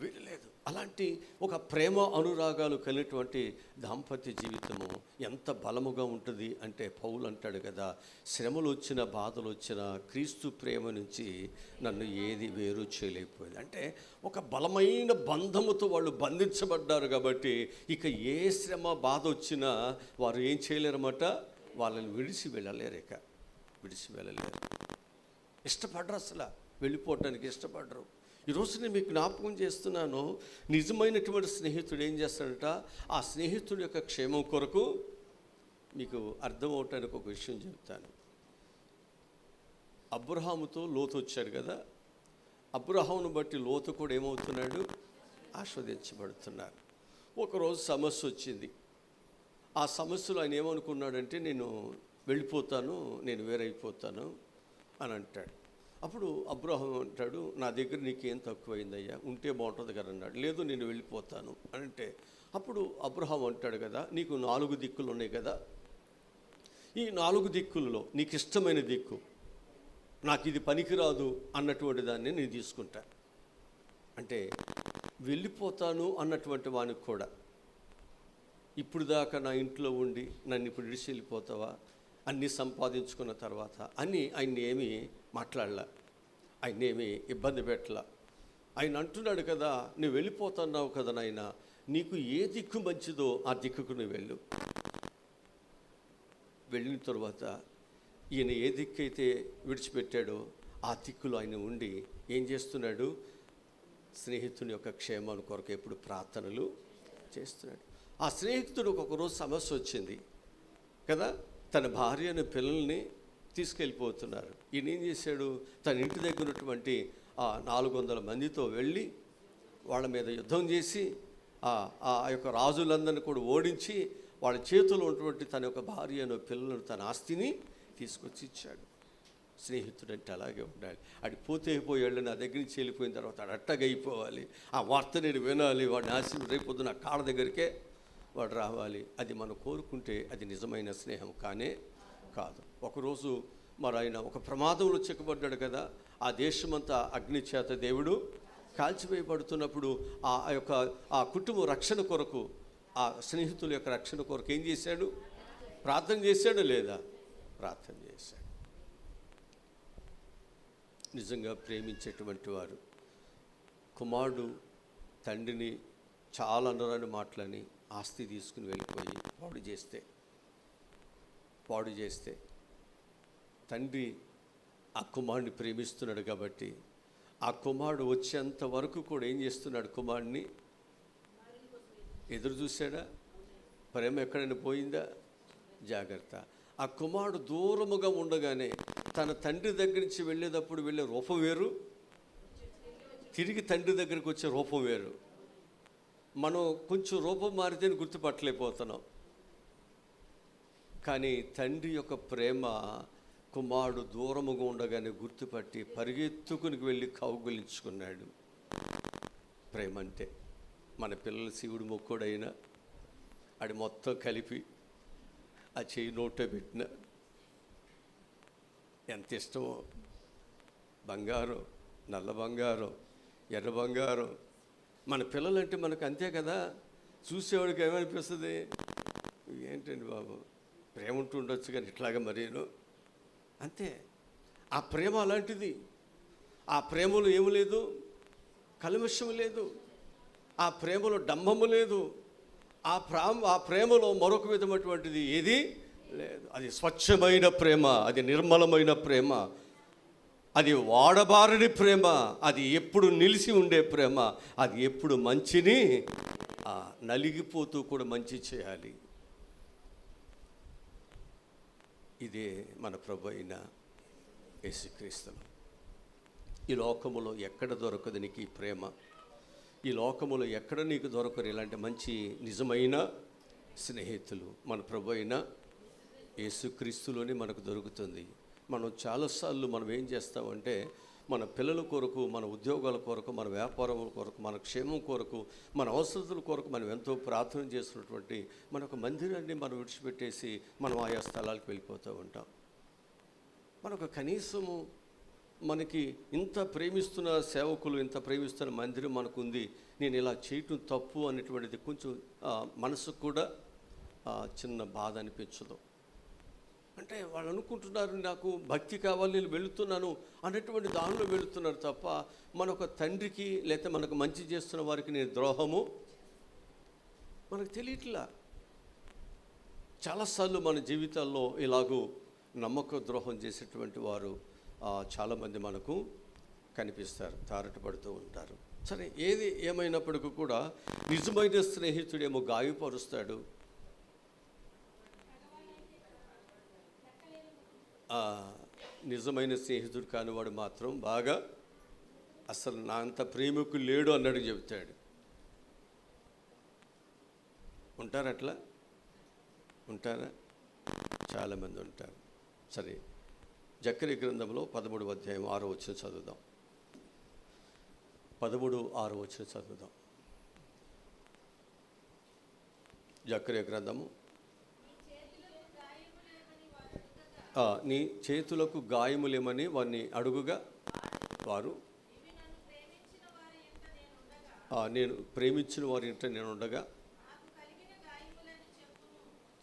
వీలు లేదు. అలాంటి ఒక ప్రేమ అనురాగాలు కలిగినటువంటి దాంపత్య జీవితము ఎంత బలముగా ఉంటుంది అంటే పౌలు అంటాడు కదా, శ్రమలు వచ్చిన బాధలు వచ్చిన క్రీస్తు ప్రేమ నుంచి నన్ను ఏది వేరు చేయలేకపోయింది. అంటే ఒక బలమైన బంధముతో వాళ్ళు బంధించబడ్డారు కాబట్టి ఇక ఏ శ్రమ బాధ వచ్చినా వారు ఏం చేయలేరన్నమాట, వాళ్ళని విడిచి వెళ్ళలేరు. ఇష్టపడరు, అసలు వెళ్ళిపోవటానికి ఇష్టపడరు. ఈరోజు నేను మీకు జ్ఞాపకం చేస్తున్నాను, నిజమైనటువంటి స్నేహితుడు ఏం చేస్తాడంట, ఆ స్నేహితుడి యొక్క క్షేమం కొరకు మీకు అర్థం అవటానికి ఒక విషయం చెప్తాను. అబ్రహాముతో లోతు వచ్చాడు కదా, అబ్రహామును బట్టి లోతు కూడా ఏమవుతున్నాడు, ఆస్వాదించబడుతున్నాడు. ఒకరోజు సమస్య వచ్చింది. ఆ సమస్యలో ఆయన ఏమనుకున్నాడంటే నేను వెళ్ళిపోతాను, నేను వేరైపోతాను అని అంటాడు. అప్పుడు అబ్రహాం అంటాడు, నా దగ్గర నీకేం తక్కువైందయ్యా, ఉంటే బాగుంటుంది కదా అన్నాడు. లేదు నేను వెళ్ళిపోతాను అని అంటే అప్పుడు అబ్రహాం అంటాడు కదా, నీకు 4 దిక్కులు ఉన్నాయి కదా, ఈ 4 దిక్కులలో నీకు ఇష్టమైన దిక్కు, నాకు ఇది పనికిరాదు అన్నటువంటి దాన్ని నేను తీసుకుంటా. అంటే వెళ్ళిపోతాను అన్నటువంటి వానికి కూడా ఇప్పుడు దాకా నా ఇంట్లో ఉండి నన్ను ఇప్పుడు విడిచి వెళ్ళిపోతావా, అన్నీ సంపాదించుకున్న తర్వాత అని ఆయన్ని ఏమీ మాట్లాడలా, ఆయన ఏమీ ఇబ్బంది పెట్టలా. ఆయన అంటున్నాడు కదా, నువ్వు వెళ్ళిపోతున్నావు కదా నాయన, నీకు ఏ దిక్కు మంచిదో ఆ దిక్కుకు నువ్వు వెళ్ళు. వెళ్ళిన తర్వాత ఈయన ఏ దిక్కు అయితే విడిచిపెట్టాడో ఆ దిక్కులో ఆయన ఉండి ఏం చేస్తున్నాడు, స్నేహితుని యొక్క క్షేమాన్ని కొరకు ఎప్పుడు ప్రార్థనలు చేస్తున్నాడు. ఆ స్నేహితుడు ఒకరోజు సమస్య వచ్చింది కదా, తన భార్యను పిల్లల్ని తీసుకెళ్ళిపోతున్నారు. ఈయన ఏం చేశాడు, తన ఇంటి దగ్గర ఉన్నటువంటి 400 మందితో వెళ్ళి వాళ్ళ మీద యుద్ధం చేసి ఆ యొక్క రాజులందరినీ కూడా ఓడించి వాళ్ళ చేతిలో ఉన్నటువంటి తన యొక్క భార్యను పిల్లలను తన ఆస్తిని తీసుకొచ్చి ఇచ్చాడు. స్నేహితుడు అంటే అలాగే ఉండాలి. అది పోయాడు, నా దగ్గర నుంచి వెళ్ళిపోయిన తర్వాత అది అట్టగా అయిపోవాలి, ఆ వార్త నేను వినాలి, వాడిని ఆశ రేపొద్దు నా కాళ్ళ దగ్గరికే వాడు రావాలి. అది మనం కోరుకుంటే అది నిజమైన స్నేహం కానే కాదు. ఒకరోజు మరి ఆయన ఒక ప్రమాదంలో చిక్కబడ్డాడు కదా, ఆ దేశమంతా అగ్ని చేత దేవుడు కాల్చివేయబడుతున్నప్పుడు ఆ కుటుంబం రక్షణ కొరకు, ఆ స్నేహితుల యొక్క రక్షణ కొరకు ఏం చేశాడు? ప్రార్థన చేశాడు లేదా? ప్రార్థన చేశాడు. నిజంగా ప్రేమించేటువంటి వారు కుమారుడు తండ్రిని చాలా అనరాని మాటలని ఆస్తి తీసుకుని వెళ్ళిపోయి పాడు చేస్తే తండ్రి ఆ కుమారుడిని ప్రేమిస్తున్నాడు కాబట్టి ఆ కుమారుడు వచ్చేంత వరకు కూడా ఏం చేస్తున్నాడు? కుమారుడిని ఎదురు చూశాడా? ప్రేమ ఎక్కడైనా పోయిందా? జాగ్రత్త. ఆ కుమారుడు దూరముగా ఉండగానే తన తండ్రి దగ్గర నుంచి వెళ్ళేటప్పుడు వెళ్ళే రూపం వేరు, తిరిగి తండ్రి దగ్గరికి వచ్చే రూపం వేరు. మనం కొంచెం రూపం మారితే గుర్తుపట్టలేకపోతున్నాం. కానీ తండ్రి యొక్క ప్రేమ కుమారుడు దూరముగా ఉండగానే గుర్తుపట్టి పరిగెత్తుకుని వెళ్ళి కౌగిలించుకున్నాడు. ప్రేమ అంటే మన పిల్లలు శివుడు మొక్కుడైనా అది మొత్తం కలిపి ఆ చెయ్యి నోట్లో పెట్టిన ఎంత ఇష్టమో. బంగారం, నల్ల బంగారం, ఎర్ర బంగారం, మన పిల్లలంటే మనకు అంతే కదా. చూసేవాడికి ఏమనిపిస్తుంది? ఏంటండి బాబు, ప్రేమ ఉంటూ ఉండొచ్చు కానీ ఇట్లాగా మరేను అంతే. ఆ ప్రేమ అలాంటిది. ఆ ప్రేమలో ఏమి లేదు, కల్మషం లేదు. ఆ ప్రేమలో డంబము లేదు. ఆ ప్రేమలో మరొక విధమైనటువంటిది ఏది లేదు. అది స్వచ్ఛమైన ప్రేమ, అది నిర్మలమైన ప్రేమ, అది వాడబారని ప్రేమ, అది ఎప్పుడు నిలిచి ఉండే ప్రేమ, అది ఎప్పుడు మంచిని నలిగిపోతూ కూడా మంచి చేయాలి. ఇదే మన ప్రభు అయిన యేసుక్రీస్తు. ఈ లోకములో ఎక్కడ దొరకదు నీకు ఈ ప్రేమ. ఈ లోకములో ఎక్కడ నీకు దొరకరు ఇలాంటి మంచి నిజమైన స్నేహితులు. మన ప్రభు అయిన యేసుక్రీస్తులోనే మనకు దొరుకుతుంది. మనం చాలాసార్లు మనం ఏం చేస్తామంటే మన పిల్లల కొరకు, మన ఉద్యోగాల కొరకు, మన వ్యాపారం కొరకు, మన క్షేమం కొరకు, మన అవసరతల కొరకు మనం ఎంతో ప్రార్థన చేస్తున్నటువంటి మన ఒక మందిరాన్ని మనం విడిచిపెట్టేసి మనం ఆయా స్థలాలకు వెళ్ళిపోతూ ఉంటాం. మనకు కనీసము మనకి ఇంత ప్రేమిస్తున్న సేవకులు, ఇంత ప్రేమిస్తున్న మందిరం మనకుంది, నేను ఇలా చేయటం తప్పు అనేటువంటిది కొంచెం మనసుకు కూడా చిన్న బాధ అనిపించదు. అంటే వాళ్ళు అనుకుంటున్నారు నాకు భక్తి కావాలి, నేను వెళుతున్నాను అనేటువంటి దానిలో వెళుతున్నారు తప్ప మనొక తండ్రికి లేకపోతే మనకు మంచి చేస్తున్న వారికి నేను ద్రోహము మనకు తెలియట్లా. చాలాసార్లు మన జీవితాల్లో ఇలాగూ నమ్మక ద్రోహం చేసేటువంటి వారు చాలామంది మనకు కనిపిస్తారు, తారటపడుతూ ఉంటారు. సరే, ఏది ఏమైనప్పటికీ కూడా నిజమైన స్నేహితుడేమో గాయపరుస్తాడు, నిజమైన స్నేహితుడు కానివాడు మాత్రం బాగా అసలు నా అంత ప్రేమికుడు లేడు అన్నట్టు చెబుతాడు. ఉంటారా? అట్లా ఉంటారా? చాలామంది ఉంటారు. సరే, జకర్యా గ్రంథంలో 13వ అధ్యాయం 6వ వచనం చదువుదాం. 13:6 వచనం చదువుదాం. జకర్యా గ్రంథము. నీ చేతులకు గాయములేమని వారిని అడుగుగా వారు, నేను ప్రేమించిన వారి ఇంట నేను ఉండగా.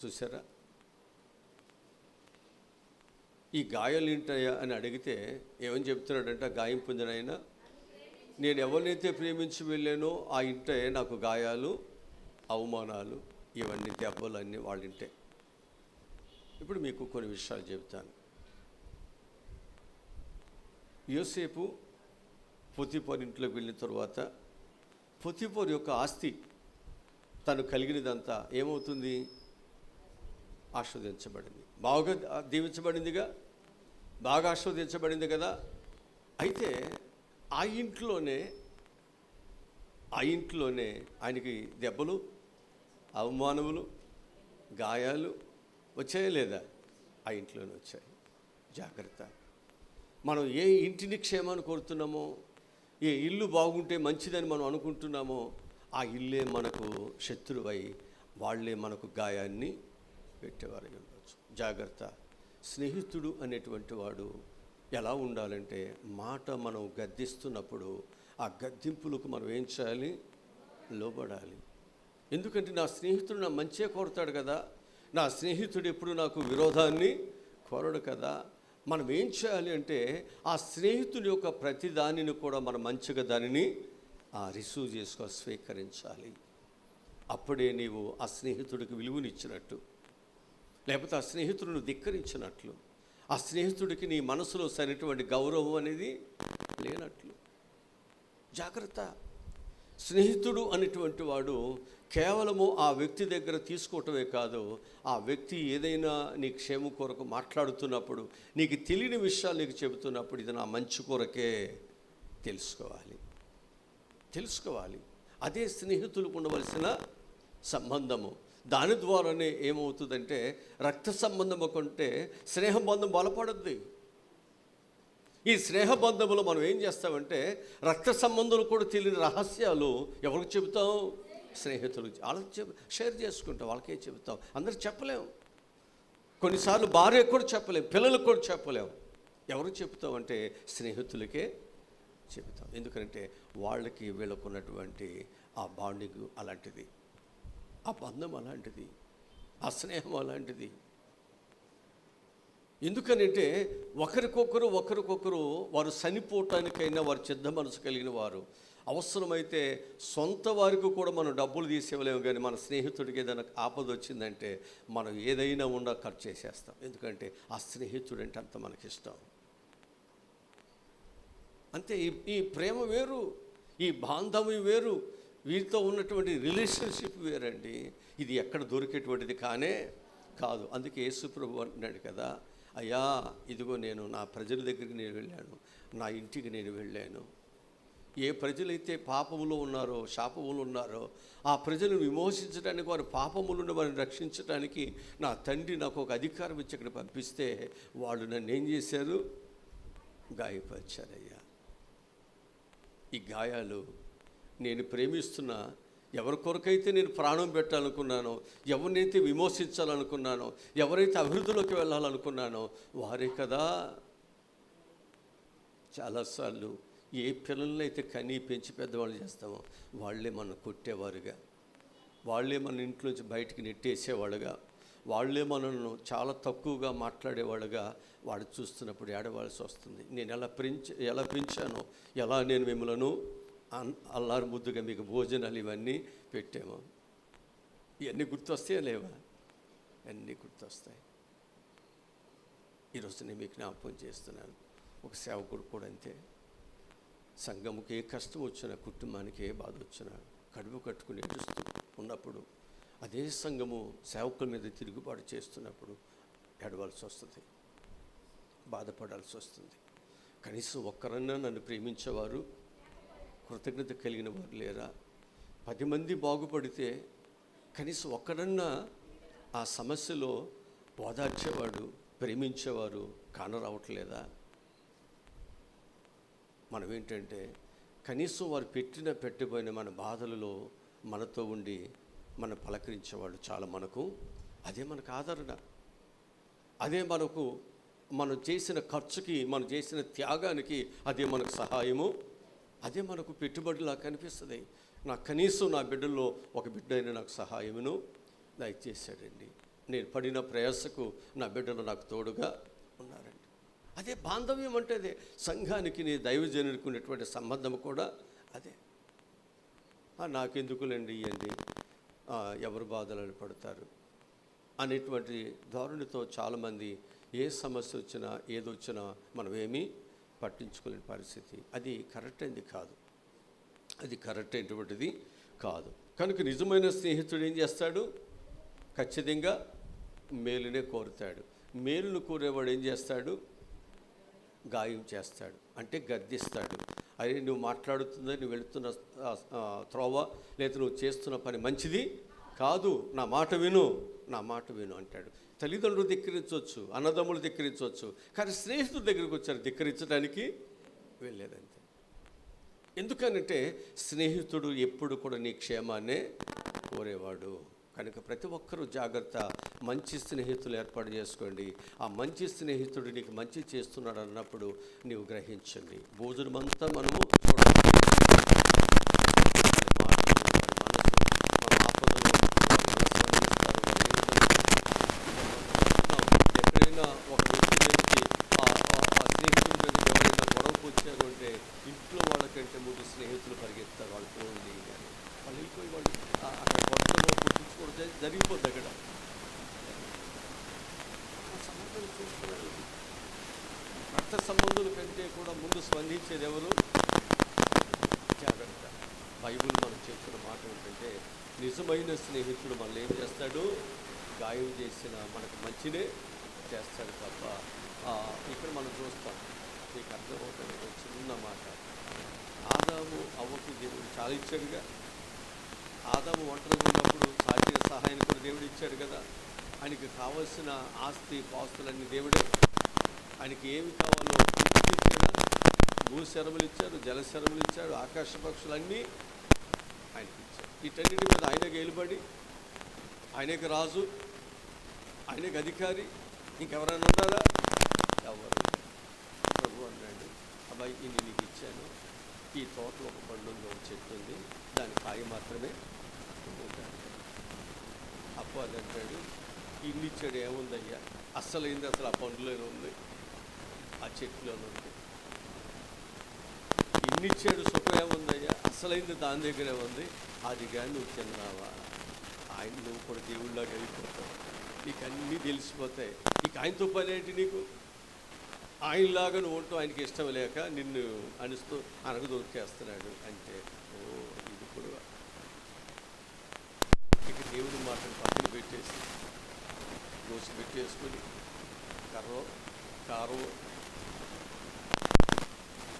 చూసారా, ఈ గాయాలు ఏంటయ్యా అని అడిగితే ఏమని చెప్తున్నాడంటే, గాయం పొందిన ఆయన, నేను ఎవరినైతే ప్రేమించి వెళ్ళానో ఆ ఇంటే నాకు గాయాలు, అవమానాలు, ఇవన్నీ దెబ్బలు అన్నీ వాళ్ళింటే. ఇప్పుడు మీకు కొన్ని విషయాలు చెప్తాను. యోసేపు పొతిఫర్ ఇంట్లోకి వెళ్ళిన తర్వాత పొతిఫర్ యొక్క ఆస్తి తను కలిగినదంతా ఏమవుతుంది? ఆస్వాదించబడింది, బాగా దీవించబడిందిగా, బాగా ఆస్వాదించబడింది కదా. అయితే ఆ ఇంట్లోనే ఆయనకి దెబ్బలు, అవమానములు, గాయాలు వచ్చాయా లేదా? ఆ ఇంట్లోనే వచ్చాయి. జాగ్రత్త. మనం ఏ ఇంటిని క్షేమాన్ని కోరుతున్నామో, ఏ ఇల్లు బాగుంటే మంచిదని మనం అనుకుంటున్నామో, ఆ ఇల్లే మనకు శత్రువై వాళ్ళే మనకు గాయాన్ని పెట్టేవారు ఉండొచ్చు. జాగ్రత్త. స్నేహితుడు అనేటువంటి వాడు ఎలా ఉండాలంటే మాట మనం గద్దిస్తున్నప్పుడు ఆ గద్దింపులకు మనం ఏం చేయాలి? లోబడాలి. ఎందుకంటే నా స్నేహితుడు నా మంచే కోరుతాడు కదా, నా స్నేహితుడు ఎప్పుడు నాకు విరోధాన్ని కోరడు కదా. మనం ఏం చేయాలి అంటే ఆ స్నేహితుడి యొక్క ప్రతి దానిని కూడా మనం మంచిగా దానిని రిసీవ్ చేసుకోవాలి, స్వీకరించాలి. అప్పుడే నీవు ఆ స్నేహితుడికి విలువనిచ్చినట్టు, లేకపోతే ఆ స్నేహితుడిని ధిక్కరించినట్లు, ఆ స్నేహితుడికి నీ మనసులో సరైనటువంటి గౌరవం అనేది లేనట్లు. జాగ్రత్త. స్నేహితుడు అనేటువంటి వాడు కేవలము ఆ వ్యక్తి దగ్గర తీసుకోవటమే కాదు, ఆ వ్యక్తి ఏదైనా నీ క్షేమం కొరకు మాట్లాడుతున్నప్పుడు, నీకు తెలియని విషయాలు నీకు చెబుతున్నప్పుడు ఇది నా మంచి కొరకే తెలుసుకోవాలి. అదే స్నేహితులకు ఉండవలసిన సంబంధము. దాని ద్వారానే ఏమవుతుందంటే రక్త సంబంధము కంటే స్నేహబంధం బలపడుద్ది. ఈ స్నేహబంధములో మనం ఏం చేస్తామంటే రక్త సంబంధాలు కూడా తెలియని రహస్యాలు ఎవరికి చెబుతాం? స్నేహితులకు. వాళ్ళకి షేర్ చేసుకుంటాం, వాళ్ళకే చెబుతాం. అందరికి చెప్పలేం. కొన్నిసార్లు భార్యకు కూడా చెప్పలేం, పిల్లలకు కూడా చెప్పలేం. ఎవరికి చెబుతాం అంటే స్నేహితులకే చెబుతాం. ఎందుకంటే వాళ్ళకి వీళ్ళకున్నటువంటి ఆ బాండింగ్ అలాంటిది, ఆ బంధం అలాంటిది, ఆ స్నేహం అలాంటిది. ఎందుకనంటే ఒకరికొకరు వారు చనిపోవటానికైనా వారు సిద్ధ మనసు కలిగిన వారు. అవసరమైతే సొంత వారికి కూడా మనం డబ్బులు తీసేవలేము, కానీ మన స్నేహితుడికి ఏదైనా ఆపద వచ్చిందంటే మనం ఏదైనా ఖర్చు చేసేస్తాం. ఎందుకంటే ఆ స్నేహితుడు అంటే అంత మనకిష్టం. అంతే. ఈ ప్రేమ వేరు, ఈ బాంధవ్యం వేరు, వీరితో ఉన్నటువంటి రిలేషన్షిప్ వేరండి. ఇది ఎక్కడ దొరికేటువంటిది కాదు. అందుకే యేసు ప్రభువు అంటున్నాడు కదా, అయ్యా ఇదిగో నేను నా ప్రజల దగ్గరికి నేను వెళ్ళాను, నా ఇంటికి నేను వెళ్ళాను. ఏ ప్రజలైతే పాపములో ఉన్నారో, శాపములు ఉన్నారో, ఆ ప్రజలను విమోచించడానికి, వారి పాపముల నుండి వారిని రక్షించడానికి నా తండ్రి నాకు ఒక అధికారం ఇచ్చి ఇక్కడ పంపిస్తే వాళ్ళు నన్ను ఏం చేశారు? గాయపరిచారయ్యా. ఈ గాయాలు నేను ప్రేమిస్తున్న ఎవరి కొరకైతే నేను ప్రాణం పెట్టాలనుకున్నానో, ఎవరినైతే విమోచించాలనుకున్నానో, ఎవరైతే అభివృద్ధిలోకి వెళ్ళాలనుకున్నానో వారే కదా. చాలాసార్లు ఏ పిల్లల్ని అయితే కనీ పెంచి పెద్దవాళ్ళు చేస్తామో వాళ్ళే మనం కొట్టేవారుగా, వాళ్ళే మన ఇంట్లోంచి బయటికి నెట్టేసేవాళ్ళుగా, వాళ్ళే మనల్ని చాలా తక్కువగా మాట్లాడేవాళ్ళుగా వాడు చూస్తున్నప్పుడు ఏడవలసి వస్తుంది. నేను ఎలా పెంచానో, ఎలా నేను మిమ్మల్ని అల్లారు ముద్దుగా మీకు భోజనాలు ఇవన్నీ పెట్టాము. ఇవన్నీ గుర్తొస్తాయా లేవా? అన్నీ గుర్తొస్తాయి. ఈరోజు నేను మీకు జ్ఞాపకం చేస్తున్నాను. ఒక సేవకుడు కూడా అంతే. సంఘముకి ఏ కష్టం వచ్చినా, కుటుంబానికి ఏ బాధ వచ్చినా కడుపు కట్టుకుని ఏడుస్తూ ఉన్నప్పుడు అదే సంఘము సేవకుల మీద తిరుగుబాటు చేస్తున్నప్పుడు ఏడవలసి వస్తుంది, బాధపడాల్సి వస్తుంది. కనీసం ఒక్కరన్నా నన్ను ప్రేమించేవారు, కృతజ్ఞత కలిగిన వారు లేరా? 10 మంది బాగుపడితే కనీసం ఒక్కడన్నా ఆ సమస్యలో ఓదార్చేవాడు, ప్రేమించేవారు కానరావట్లేదా? మనం ఏంటంటే కనీసం వారు పెట్టిపోయిన మన బాధలలో మనతో ఉండి మన పలకరించేవాళ్ళు చాలా మనకు, అదే మనకు ఆదరణ, అదే మనకు మనం చేసిన ఖర్చుకి, మనం చేసిన త్యాగానికి అదే మనకు సహాయము, అదే మనకు పెట్టుబడిలా కనిపిస్తుంది. నాకు కనీసం నా బిడ్డల్లో ఒక బిడ్డ అయినా నాకు సహాయమును దయచేశాడండి, నేను పడిన ప్రయాసకు నా బిడ్డలు నాకు తోడుగా ఉన్నారండి. అదే బాంధవ్యం అంటే, అదే సంఘానికి నీ దైవజనుడికి ఉన్నటువంటి సంబంధం కూడా అదే. నాకెందుకులేండి ఇవ్వండి, ఎవరు బాధలు పడతారు అనేటువంటి ధోరణితో చాలామంది ఏ సమస్య వచ్చినా ఏదొచ్చినా మనం ఏమీ పట్టించుకోలేని పరిస్థితి. అది కరెక్ట్ అయింది కాదు, అది కరెక్ట్ అయినటువంటిది కాదు. కనుక నిజమైన స్నేహితుడు ఏం చేస్తాడు? ఖచ్చితంగా మేలునే కోరుతాడు. మేలును కోరేవాడు ఏం చేస్తాడు? గాయం చేస్తాడు, అంటే గద్దిస్తాడు. అరే నువ్వు మాట్లాడుతుందని, నువ్వు వెళుతున్న త్రోవ లేదా నువ్వు చేస్తున్న పని మంచిది కాదు, నా మాట విను అంటాడు. తల్లిదండ్రులు ధిక్కరించవచ్చు, అన్నదమ్ములు ధిక్కరించవచ్చు, కానీ స్నేహితుల దగ్గరికి వచ్చారు ధిక్కరించడానికి వెళ్ళేదంతే. ఎందుకనంటే స్నేహితుడు ఎప్పుడు కూడా నీ క్షేమాన్నే కోరేవాడు. కనుక ప్రతి ఒక్కరూ జాగ్రత్త. మంచి స్నేహితులు ఏర్పాటు చేసుకోండి. ఆ మంచి స్నేహితుడు నీకు మంచి చేస్తున్నాడు అన్నప్పుడు నీవు గ్రహించండి. భోజనమంతా మనము చూడాలి. ఎక్కడైనా ఒక వ్యక్తి మీదకి ఆ స్నేహితుడి మీద ఎవరైనా గొడవకు వచ్చారు అంటే ఇంట్లో వాళ్ళకంటే ముందు స్నేహితులు పరిగెత్తారు. వాళ్ళు ఫోన్ చేయగానే వాళ్ళు వెళ్ళిపోయి వాళ్ళు అక్కడ కొత్తలో పుట్టించుకోవడం జరిగిపోద్ది. అక్కడ సంబంధాలు చూస్తున్నారు. రక్త సంబంధుల కంటే కూడా ముందు స్పందించేది ఎవరు? జాగ్రత్త. బైబిల్ మనం చెప్తున్న మాట ఏంటంటే నిజమైన స్నేహితుడు మనల్ని ఏం చేస్తాడు? గాయం చేసిన మనకు మంచినే చేస్తాడు తప్ప. ఇక్కడ మనం చూస్తాం, మీకు అర్థమవుతుంది. ఒక చిన్న మాట, ఆదాము అవ్వకి దేవుడు చాలా ఇచ్చాడుగా. ఆదాము ఒంటరిగా ఉన్నప్పుడు సాధ్య సహాయాన్ని కూడా దేవుడు ఇచ్చాడు కదా. ఆయనకి కావలసిన ఆస్తి పాస్తులన్నీ దేవుడే. ఆయనకి ఏమి కావాలో ఇచ్చాడు. భూశరములు ఇచ్చాడు, జలశరములు ఇచ్చాడు, ఆకాశ పక్షులన్నీ ఆయనకి ఇచ్చాడు. వీటన్నిటి మీద ఆయనకి ఏలుబడి, ఆయనకి రాజు, ఆయనకి అధికారి. ఇంకెవరైనా ఉండాలా? ఎవరు? ప్రభు అన్నాడు, అబ్బాయి ఇన్ని నీకు ఇచ్చాను. ఈ తోటలో ఒక పండు ఉంది, ఒక చెట్టు ఉంది, దాని కాయ మాత్రమే ఉంటాడు. అప్పు అది అంటాడు, ఇన్ని ఇచ్చాడు ఏముందయ్యా? అస్సలైంది అసలు ఆ పండులోనే ఉంది, ఆ చెట్టులోనే ఉంది. ఇన్ని ఇచ్చాడు, సుఖం ఏముందయ్యా? అసలైంది దాని దగ్గరే ఉంది. అది కానీ నువ్వు తిన్నావా, ఆయన నువ్వు కూడా దేవుళ్ళలాగా వెళ్ళిపోతావు. నీకు అన్నీ తెలిసిపోతాయి. నీకు ఆయనతో పని ఏంటి? నీకు ఆయనలాగా నువ్వు ఉంటూ ఆయనకి ఇష్టం లేక నిన్ను అనిస్తూ అనగదొక్కేస్తున్నాడు అంటే, ఓ ఇది కూడా ఇక దేవుడి మాటను పక్కన పెట్టేసి దోశ పెట్టేసుకొని కారం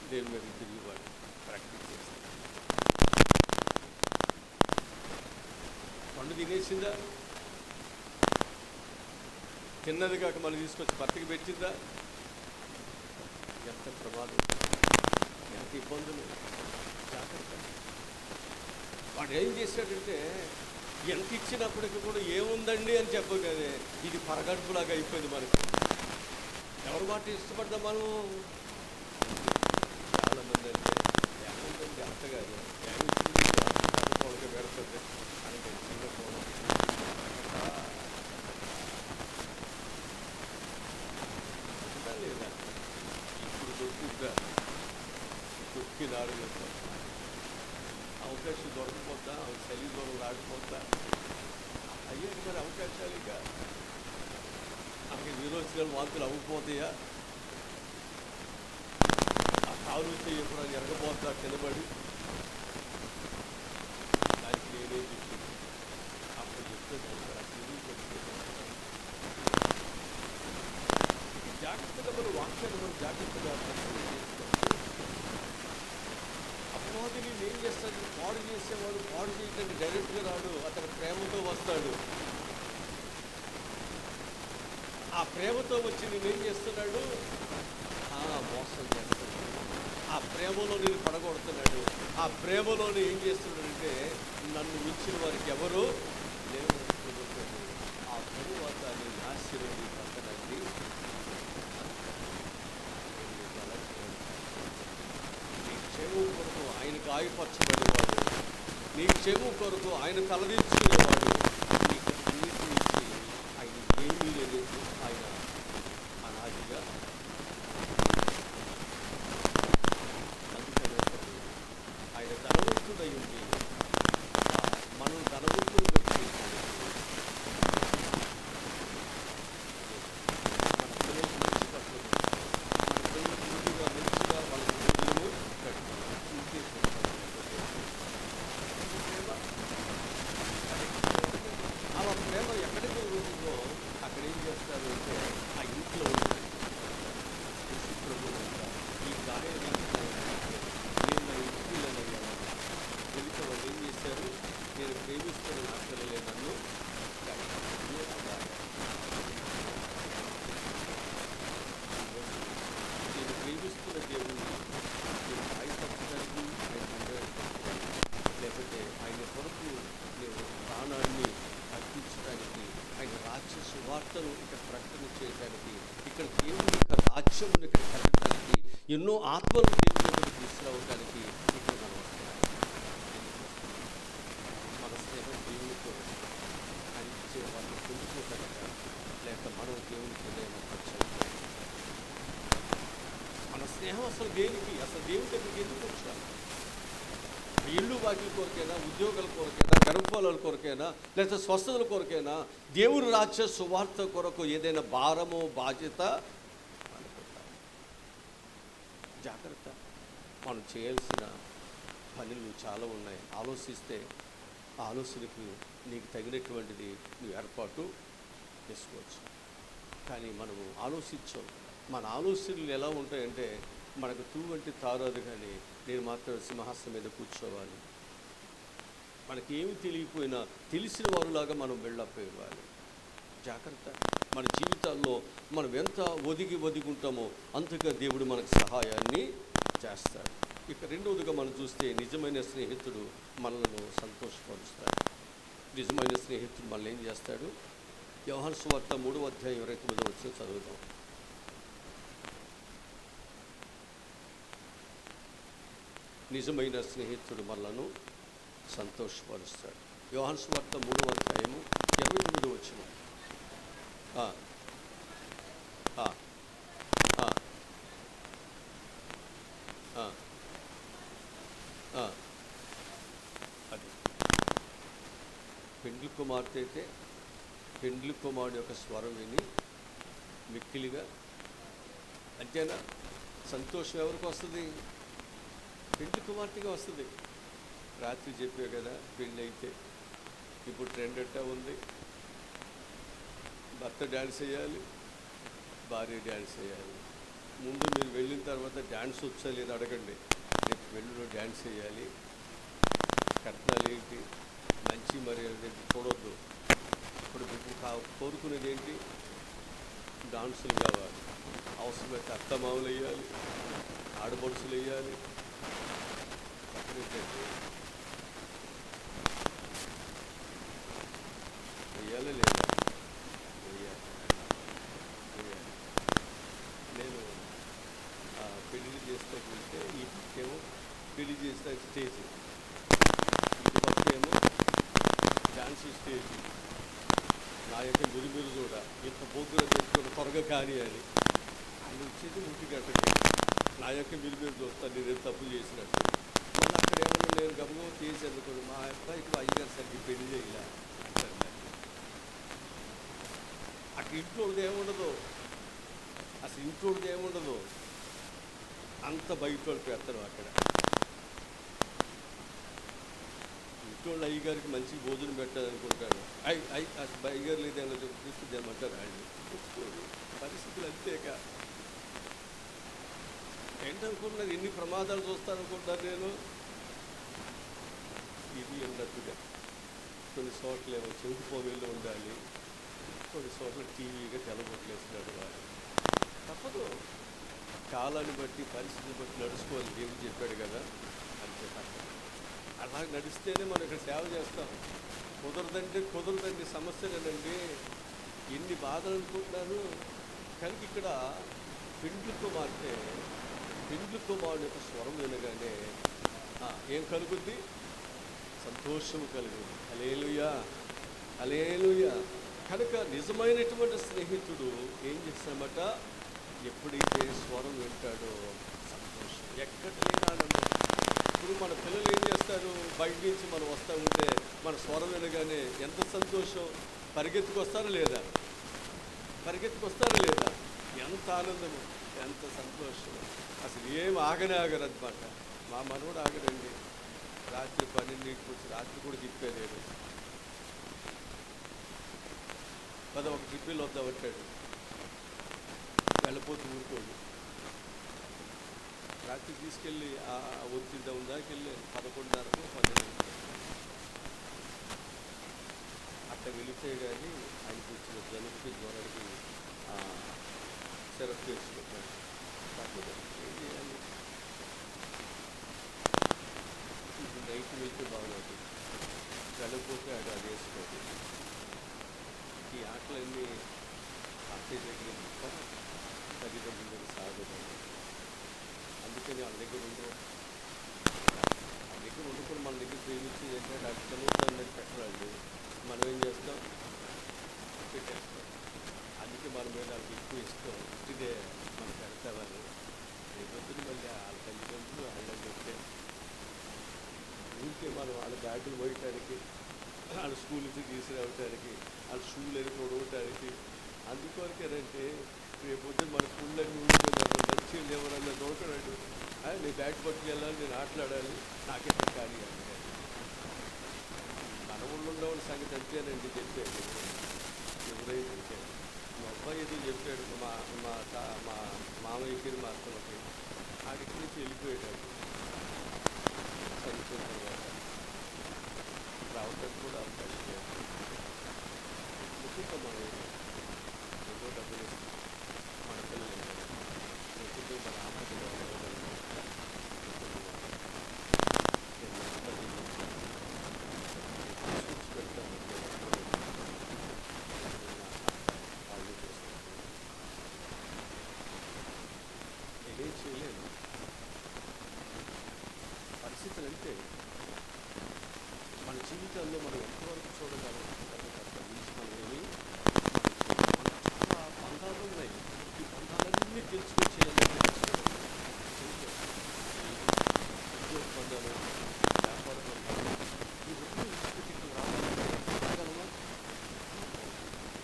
దేని మీద తిరిగివాడు ప్రాక్టీస్ చేస్తాడు. పండు తినేసిందా? తిన్నది కాక మళ్ళీ తీసుకొచ్చి భర్తకి పెట్టిందా? ఎంత ప్రమాదం, ఎంత ఇబ్బందులు. జాగ్రత్త. వాడు ఏం చేశాడంటే ఎంత ఇచ్చినప్పటికీ కూడా ఏముందండి అని చెప్పగానే ఇది పరగడుపులాగా అయిపోయింది మనకి. ఎవరి మాట ఇష్టపడ్డా మనం? చాలామంది అంటే ఏముందండి అత్తగారు ఏమిచ్చింది పొలక పెడుతుంది అని చిన్నపోవడం. లేదా ఇప్పుడు దొక్కినాడు అవకాశం దొరకపోతా, చలి దూరం రాకపోతా అయ్యేది మరి అవకాశాలు. ఇక అక్కడ విరోచనాలు వాంతులు అవ్వకపోతాయా? ఆ కాలు వచ్చే ఎప్పుడు ఎరగబోతా కిందపడి. దానికి నేనే చెప్పింది అప్పుడు చెప్తే జాగ్రత్తగా మనం వాక్యాన్ని మనం జాగ్రత్తగా అపవాదిని ఏం చేస్తాడు? పాడు చేసేవాడు పాడు చేయడానికి డైరెక్ట్గా రాడు, అతను ప్రేమతో వస్తాడు. ఆ ప్రేమతో వచ్చి నేనేం చేస్తున్నాడు? మోసం చేస్తున్నాడు. ఆ ప్రేమలో నేను పడగొడుతున్నాడు. ఆ ప్రేమలోనే ఏం చేస్తున్నాడంటే నన్ను మించిన వారికి ఎవరు లేరు. ఆ తరువాత నేను ఆశీర్వది పక్కనండి నీ క్షేమం కొరకు ఆయన గాయపరచబడేవాడు, నీ క్షేమం కొరకు ఆయన తలదించుకునేవాడు. నీకు అన్నిటి నుంచి ఆయన ఏమీ లేదు. ఆయన అనాదిగా అందుకనే ఆయన ధనవంతుడై ఉంది. మనం ధనవంతుడు పెట్టి మన పిల్లలకు మంచి కట్టుకుంటాం. మన పిల్లలకు ముందుగా మంచిగా వాళ్ళ భోజనము కట్టుకుంటాం. అలా ప్రేమ ఎక్కడికి ఉంటుందో అక్కడ ఏం చేస్తారు అంటే ఆ ఇంట్లో ఉంటుంది. ఈ గాయం నేను నా ఇంటిలోనయ్యాను. వెళితే వాళ్ళు ఏం చేశారు? నేను ప్రేమిస్తున్న నా పిల్లలే నన్ను నేను ప్రేమిస్తున్న దేవుణ్ణి నేను గాయపరచడానికి ఆయన లేకపోతే ఆయన కొరకు నేను ప్రాణాన్ని స్థాపించడానికి, ఆయన రాజ్య సువార్తను ఇక్కడ ప్రకటన చేయడానికి, ఇక్కడ దేవుని యొక్క రాజ్యమును ఇక్కడ కట్టడానికి, ఎన్నో ఆత్మలు దేవుని దగ్గర తీసుకురావడానికి ఇక్కడ మనం వస్తున్నాం. మన స్నేహం దేవునితో ఆయన ఇచ్చే వాళ్ళని పొందుకోగలక, లేక మనం దేవునికి ఏదైనా పరిచయం. మన స్నేహం అసలు దేనికి, అసలు దేవుని దగ్గరికి ఎందుకు వచ్చాం? ఇల్లు వాకిల కొరకైనా, ఉద్యోగాల కొరకైనా, గర్భఫలాల కొరకైనా, లేదా స్వస్థతల కొరకైనా, దేవుని రాజ్య సువార్త కొరకు ఏదైనా భారమో బాధ్యత అనుకుంటాం. జాగ్రత్త, మనం చేయాల్సిన పనులు చాలా ఉన్నాయి. ఆలోచిస్తే ఆ ఆలోచనకు నీకు తగినటువంటిది నువ్వు ఏర్పాటు చేసుకోవచ్చు. కానీ మనము ఆలోచించాం. మన ఆలోచనలు ఎలా ఉంటాయంటే, మనకు వంటి తారాదు, కానీ నేను మాత్రం సింహాసనం మీద కూర్చోవాలి. మనకి ఏమి తెలియకపోయినా తెలిసిన వారులాగా మనం బిల్డప్ ఇవ్వాలి. జాగ్రత్త, మన జీవితాల్లో మనం ఎంత ఒదిగి ఉంటామో అంతగా దేవుడు మనకు సహాయాన్ని చేస్తాడు. ఇక రెండవదిగా మనం చూస్తే, నిజమైన స్నేహితుడు మనలను సంతోషపరుస్తాడు. నిజమైన స్నేహితుడు మనల్ని ఏం చేస్తాడు? యోహాను సువార్త 3:29 చదువుదాం. నిజమైన స్నేహితుడు మనలను సంతోషపరుస్తాడు. యోహాను సువార్త 3:29. అది పెండ్లి కుమార్తె అయితే పెండ్లి కుమారుడు యొక్క స్వరం విని మిక్కిలిగా, అంతేనా? సంతోషం ఎవరికి వస్తుంది? పెండ్లి కుమార్తెగా వస్తుంది. రాత్రి చెప్పే కదా, పెళ్ళి అయితే ఇప్పుడు ట్రెండ్ ఎట్టా ఉంది, భర్త డ్యాన్స్ వేయాలి, భార్య డ్యాన్స్ వేయాలి. ముందు మీరు వెళ్ళిన తర్వాత డ్యాన్స్ వచ్చా లేదు అడగండి. రేపు పెళ్ళిలో డ్యాన్స్ వేయాలి, కట్నాలు ఏంటి, మంచి మర్యాద చూడొద్దు. ఇప్పుడు కోరుకునేది ఏంటి? డాన్సులు కావాలి, అవసరమైతే అత్తమామలు వేయాలి, ఆడపడుచులు వేయాలి. వేయాలి లేదా? వేయాలి. నేను పెళ్లి చేస్తాకి వెళ్తే ఈ పక్కేమో పెళ్లి చేసిన స్టేజ్, ఇటు పక్కేమో డాన్స్ స్టేజ్. నా యొక్క మీరు కూడా ఇంత పోగులో తెచ్చుకుని త్వరగా కానీ అని ఆయన వచ్చేది 1 గంటకి. నా యొక్క మీరు చూస్తాను నేను తప్పు చేసినట్టు. మళ్ళీ అక్కడ ఏమన్నా నేను గమనం చేసి అనుకోండి, మా అబ్బాయికి అయ్యగారు సరికి పెళ్లి చేయాల అంటారు. అక్కడ ఇంట్లోది ఏముండదు, అసలు ఇంట్లోది ఏముండదు, అంత బయట వాళ్ళు పెడతారు. అక్కడ ఇంట్లో అయ్యగారికి మంచి భోజనం పెట్టాలనుకుంటాడు. అసలు అయ్యగారు లేదేమో తీసుకుందామంటారు. ఆయన పరిస్థితులు అంతేక. ఏంటనుకుంటున్నారు? ఎన్ని ప్రమాదాలు చూస్తాననుకుంటున్నారు నేను. ఇది ఉన్నట్టుగా కొన్ని చోట్లేమో చెవిటి పోవేళ్ళు ఉండాలి, కొన్ని చోట్ల టీవీగా తెల్లబొట్లేస్తున్నాడు. వాడు తప్పదు, కాలాన్ని బట్టి పరిస్థితిని బట్టి నడుచుకోవాలి. దేవుడు చెప్పాడు కదా, అంతే. తప్పదు. అలా నడిస్తేనే మనం ఇక్కడ సేవ చేస్తాం. కుదరదండి సమస్యలేనండి, ఎన్ని బాధలు అనుకుంటున్నాను. కనుక ఇక్కడ పెండ్లి కుమారుడు యొక్క స్వరం వినగానే ఏం కలుగుద్ది? సంతోషం కలుగుద్ది. హల్లెలూయా, హల్లెలూయా. కనుక నిజమైనటువంటి స్నేహితుడు ఏం చేస్తామట? ఎప్పుడైతే స్వరం వింటాడో సంతోషం, ఎక్కడ లేని ఆనందం. ఇప్పుడు మన పిల్లలు ఏం చేస్తారు? బయట నుంచి మనం వస్తూ ఉంటే మన స్వరం వినగానే ఎంత సంతోషం, పరిగెత్తుకొస్తారా లేదా? ఎంత ఆనందము, ఎంత సంతోషం. అసలు ఏం ఆగరనమాట. మా మనవడు ఆగడండి. రాత్రి 12కి వచ్చి రాత్రి కూడా తిప్పేలేడు. ఒక ట్రిప్పిల్ వద్దామంటాడు, వెళ్ళిపోతూ ఊరుకోడు. రాత్రి తీసుకెళ్ళి వచ్చిద్దాం దాకెళ్ళి 11:30, 12 అట్లా వెళితే కానీ ఆయనకి వచ్చిన జలుబుకి జ్వరానికి సిరప్ చేసుకుంటాడు. కాకపోతే ఏం చేయాలి? ఇప్పుడు నైట్ వెళ్తే బాగుంటుంది, వెళ్ళకపోతే అది వేసుకోండి. మాటలన్నీ అత్తయ్య దగ్గర తప్ప తల్లిదండ్రుల దగ్గర సాగదు. అందుకని వాళ్ళ దగ్గర ఉండరు. వాళ్ళ దగ్గర వండుకొని మన దగ్గర ప్రేమించేది ఏంటంటే అటు చదువుతాను పెట్టరాళ్ళు. మనం ఏం చేస్తాం, పెట్టేస్తాం. అందుకే మన మీద వాళ్ళకి ఎక్కువ ఇష్టం. ఇదే మనం పెడతామని రేపొద్దున మళ్ళీ వాళ్ళ తల్లిదండ్రులు వాళ్ళని చెప్తే ఊరికే మనం వాళ్ళ బ్యాగులు పోయటానికి, వాళ్ళ స్కూల్ నుంచి తీసుకురావటానికి, వాళ్ళ షూలు అని తొడవటానికి, అందుకొరకేనంటే రేపొద్దున మన స్కూల్లో ఊరిపోయినారు మంచి ఎవరన్నా దొరకడాడు, నీ బ్యాగ్ పట్టుకెళ్ళాలి, నేను ఆటలాడాలి, నాకెక్కడ ఖాళీ అంటే మన ఊళ్ళో ఉండవని సంగతి అంతేనండి చెప్పాడు. ఎవరైతే మా అబ్బాయి ఏదో చెప్పాడు, మా మా మా మామయ్యకి మా అక్కలకి ఆడికి నుంచి వెళ్ళిపోయాడు. చనిపోయిన తర్వాత రావడానికి కూడా అవకాశం లేదు. ముఖ్యంగా మనం ఏదో డబ్బులు ఇస్తాం మన పిల్లలు, ముఖ్యంగా మన ఆపదలో నేనేం చేయలేను. పరిస్థితులు అంటే మన జీవితాల్లో మనం ఎంతవరకు చూడగలం నుంచి మనం ఏమి చాలా బంధాలు ఉన్నాయి. ఈ బంధాలన్నీ తెలుసుకొచ్చేయాలంటే ఉద్యోగ బంధాలు, వ్యాపార బంధాలు, ఇవన్నీ విడిచిపెట్టి రావాలంటే రాగలమా?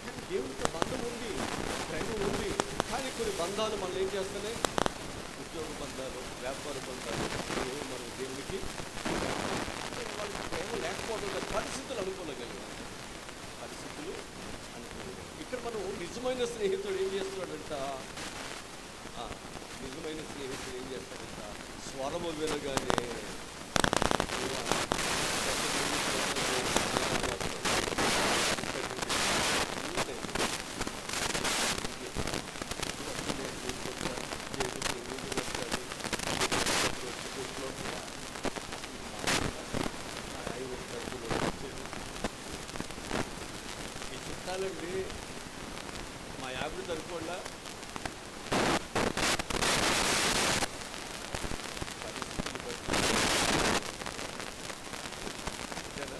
కానీ దేవుడితో బంధం ఉంది, ప్రేమ ఉంది. కానీ కొన్ని బంధాలు మనం ఏం చేస్తున్నాయి, ఉద్యోగ బంధాలు, వ్యాపార బంధాలు, మనం దేవుడికి వాళ్ళకి ప్రేమ లేకపోవడం లేదు. పరిస్థితులు అనుకూలంగా, పరిస్థితులు అనుకూలంగా. ఇక్కడ మనం నిజమైన స్నేహితుడు ఏం చేస్తున్నాడంట, నిజమైన స్నేహితుడు ఏం చేస్తాడంట, స్వరము వినగానే అండి మా యాభై తరకుండా పరిస్థితులు బట్టి అంతేనా,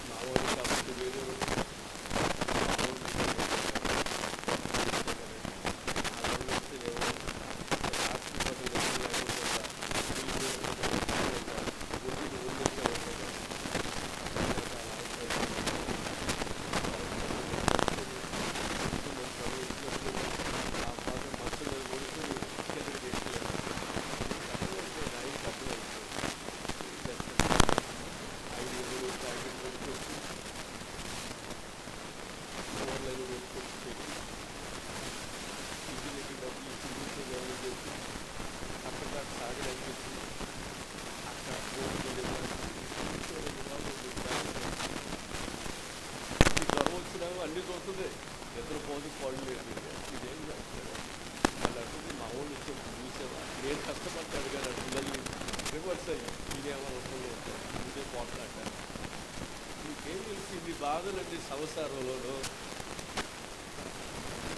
మా వాళ్ళు కాబట్టి వేరే అన్ని చూస్తుంది, నిద్రపోదు, పళ్ళు లేదు. ఇదేం చేస్తాడు వాళ్ళు అంటుంది, మా ఊళ్ళు చూసావా నేను కష్టపడతాడు కానీ అటు మళ్ళీ రివర్స్ అయ్యి ఇదేమనుకుంటూ ఉంటాడు, ఇదే పోట్లాడతాను. మీకేం తెలిసి ఇన్ని బాధలండి సంసారంలోనూ.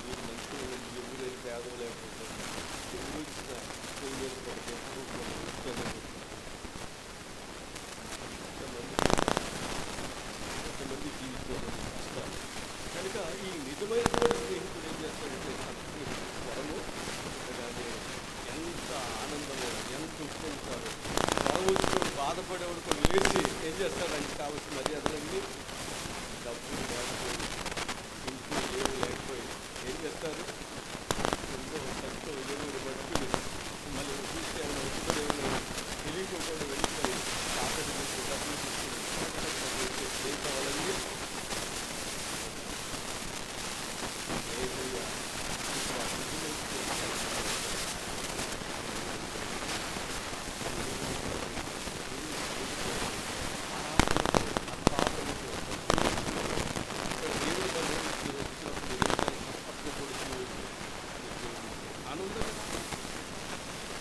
మీరు మంచి ఎవరైనా పేదలు లేకపోతే ఎవరు ఇచ్చిన చెవులు పడితే ఎంతమంది జీవితంలో కష్టాలు. కనుక ఈ నిజమైనటువంటి స్నేహితుడు ఏం చేస్తాడంటే స్వరము కానీ ఎంత ఆనందమో, ఎంత ఉత్పొందుతారో, స్వరం వచ్చి బాధపడేవాడు లేచి ఏం చేస్తారు, ఆయనకి కావాల్సిన మర్యాదలన్నీ డబ్బులు లేకపోయి, ఇంట్లో ఏమి లేకపోయి ఏం చేస్తారు, ఎంతో సంతో ఎదురు బట్టి మళ్ళీ చూస్తే ఆయన వచ్చుకొని ఏమైనా తెలియకుండా వెళ్ళిపోయి తాకట్టు పెట్టి డబ్బులు తీసుకుని ఏం కావాలండి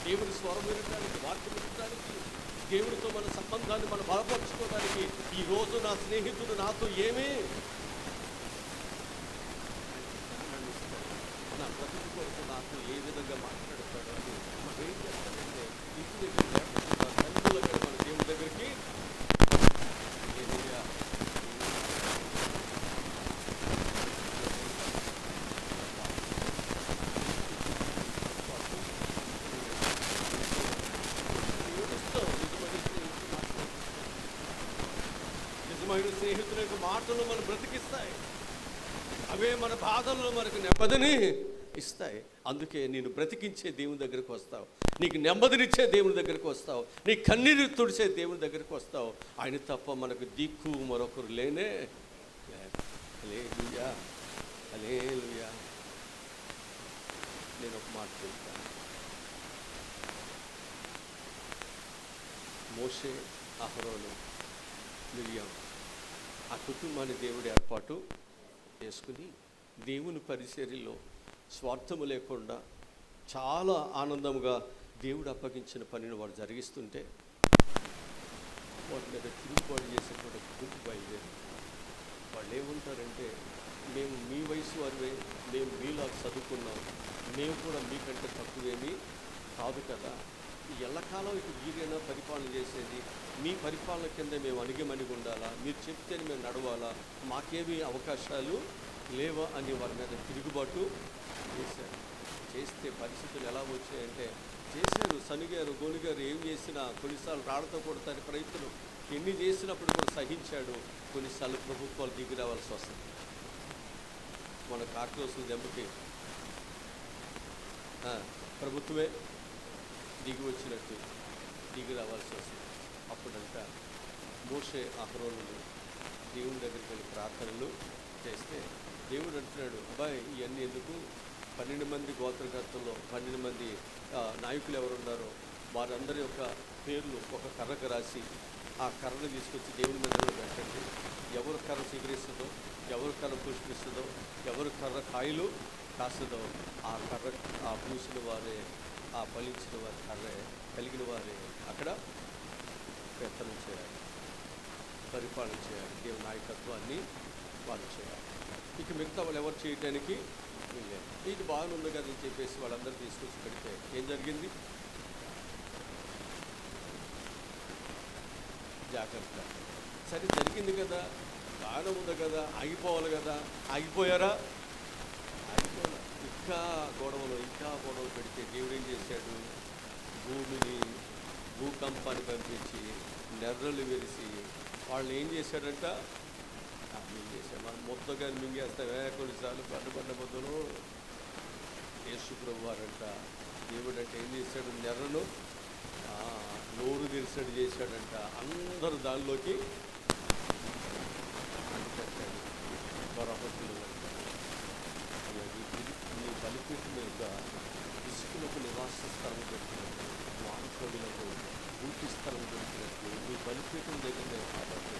దేవుని స్వరం వినడానికి, వాక్యం వినడానికి, దేవుడితో మన సంబంధాన్ని మనం బలపరుచుకోవడానికి ఈరోజు నా స్నేహితుడు నాతో ఏమీ మాతో ఏ విధంగా మాట్లాడతాడో అని మనం ఏం చేస్తామంటే ఇంటి దగ్గర లేకుండా తల్లిదండ్రులుగా మన దేవుని దగ్గరికి హల్లెలూయా. నిజమైన స్నేహితుల యొక్క మాటలు మనం బ్రతికిస్తాయి. అవే మన బాధల్లో మనకు నెమ్మదిని ఇస్తాయి. అందుకే నేను బ్రతికించే దేవుని దగ్గరికి వస్తావు, నీకు నెమ్మదినిచ్చే దేవుని దగ్గరికి వస్తావు, నీ కన్నీరు తుడిచే దేవుని దగ్గరికి వస్తావు. ఆయన తప్ప మనకు దిక్కు మరొకరు లేనే. హల్లెలూయా, హల్లెలూయా. నేను ఒక మాట చెప్తాను. మోషే, అహరోను, మిరియాం ఆ కుటుంబాన్ని దేవుడు ఏర్పాటు చేసుకుని దేవుని పరిచర్యలో స్వార్థము లేకుండా చాలా ఆనందంగా దేవుడు అప్పగించిన పనిని వాడు జరిగిస్తుంటే వాటి మీద తిరుగుబాటు చేసేటువంటి గుంపు బయలుదేరి వాళ్ళు ఏముంటారంటే, మేము మీ వయసు వారివే, మేము మీలా చదువుకున్నాం, మేము కూడా మీకంటే తక్కువేమీ కాదు కదా, ఎల్లకాలం ఇక వీరైనా పరిపాలన చేసేది, మీ పరిపాలన కింద మేము అణిగిమణిగి ఉండాలా, మీరు చెప్తేనే మేము నడవాలా, మాకేమీ అవకాశాలు లేవా అని వారి మీద తిరుగుబాటు చేశారు. చేస్తే పరిస్థితులు ఎలా వచ్చాయంటే, చేశారు, సనిగారు, గోనిగారు, ఏం చేసినా కొన్నిసార్లు రాళ్లతో కొడతారు ప్రయత్నం, ఎన్ని చేసినప్పుడు కూడా సహించాడు. కొన్నిసార్లు ప్రభుత్వాలు దిగి రావాల్సి వస్తుంది. మన కాక్రోసులు దెబ్బకి ప్రభుత్వమే దిగి వచ్చినట్టు దిగి రావాల్సి వస్తుంది. అప్పుడంట మోషే, అహరోనులు దేవుని దగ్గరికి వెళ్ళి ప్రార్థనలు చేస్తే దేవుడు అంటున్నాడు, అబ్బాయి ఇవన్నీ ఎందుకు, 12 మంది గోత్రకర్తల్లో 12 మంది నాయకులు ఎవరున్నారో వారందరి యొక్క పేర్లు ఒక కర్రకు రాసి ఆ కర్రను తీసుకొచ్చి దేవుని మందిరంలో పెట్టండి. ఎవరు కర్ర చిగురిస్తుందో, ఎవరు కర్ర పుష్పిస్తుందో, ఎవరు కర్ర కాయలు కాస్తుందో ఆ కర్ర, ఆ పూసిన వారే, ఆ ఫలించిన వారి కర్ర కలిగిన వారే అక్కడ పెత్తనం చేయాలి, పరిపాలన చేయాలి, దేవుని నాయకత్వాన్ని వాళ్ళు చేయాలి. ఇక మిగతా వాళ్ళు ఎవరు చేయడానికి వీళ్ళేది. ఇది బాగుంది కదా అని చెప్పేసి వాళ్ళందరూ తీసుకొచ్చి పెడితే ఏం జరిగింది? జాగ్రత్త, సరే జరిగింది కదా, బాగానే ఉంది కదా, ఆగిపోవాలి కదా, ఆగిపోయారా? ఆగిపోలే. ఇంకా గొడవలు పెడితే దేవుడు ఏం చేశాడు? భూమిని, భూకంపాన్ని పంపించి నెర్రలు విరిసి వాళ్ళు ఏం చేశాడంట? మింగేశాడు. మనం ముద్దగా మింగేస్తావే కొన్నిసార్లు బండ ముద్దలు. యేసు ప్రభు వారంట దేవుడు అంటే ఏం చేశాడు? నెర్రను నోరు తెరిసెడు చేశాడంట. అందరూ దానిలోకి అంటుపెట్టాడు. బరహతులు నీ బలిపీఠం యొక్క ఇసుకలకు నివాస స్థలం దొరికినట్టు, వానకోడులకు ఊటి స్థలం దొరికినట్టు నీ బలిపీఠం దగ్గరనే కాబట్టి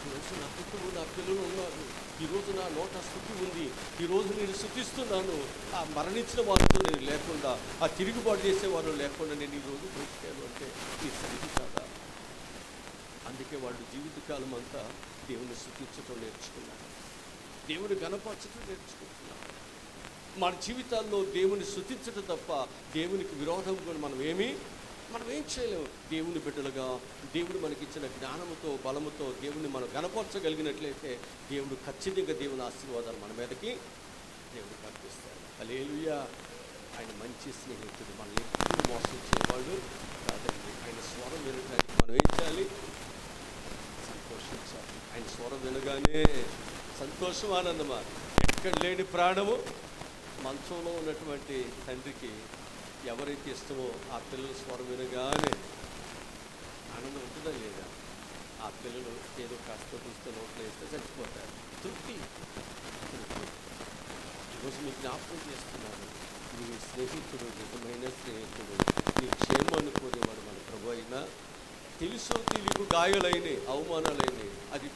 ఈరోజు నా కుటుంబం, నా పిల్లలు ఉన్నారు, ఈరోజు నా నోట స్థుతి ఉంది, ఈరోజు నేను స్థుతిస్తున్నాను. ఆ మరణించిన వారితో నేను లేకుండా, ఆ తిరుగుబాటు చేసేవారు లేకుండా నేను ఈరోజు బ్రతికాను అంటే ఈ సరిది కాదా? అందుకే వాళ్ళు జీవితకాలం అంతా దేవుని స్థుతించడం నేర్చుకున్నారు, దేవుని గణపరచడం నేర్చుకుంటున్నారు. మన జీవితాల్లో దేవుని స్థుతించడం తప్ప దేవునికి విరోధంగా మనం ఏం చేయలేము. దేవుని బిడ్డలుగా దేవుడు మనకిచ్చిన జ్ఞానముతో, బలముతో దేవుని మనం గణపరచగలిగినట్లయితే దేవుడు ఖచ్చితంగా దేవుని ఆశీర్వాదాలు మన మీదకి దేవుడు కల్పిస్తాడు. హల్లెలూయా. ఆయన మంచి స్నేహితుడు, మనం ఎప్పుడు మోసం చేయవాళ్ళు కాదండి. ఆయన స్వరం వినడానికి మనం ఏం చేయాలి? సంతోషించాలి. ఆయన స్వరం వినగానే సంతోషం, ఆనందమా. ఎక్కడ లేని ప్రాణము మంచంలో ఉన్నటువంటి తండ్రికి ఎవరైతే ఇష్టమో ఆ పిల్లల స్వరం వినగానే ఆనందం ఉంటుందా లేదా? ఆ పిల్లలు ఏదో కాస్త చూస్తే నోట్లో వేస్తే చచ్చిపోతారు. తృప్తి. ఈరోజు మీకు జ్ఞాపకం చేస్తున్నాను, నీ స్నేహితుడు, నిజమైన స్నేహితుడు, నీ క్షేమాన్ని కోరేవాడు మన ప్రభు అయినా. తెలుసో తెలియకు గాయాలైనాయి, అవమానాలైనాయి, అది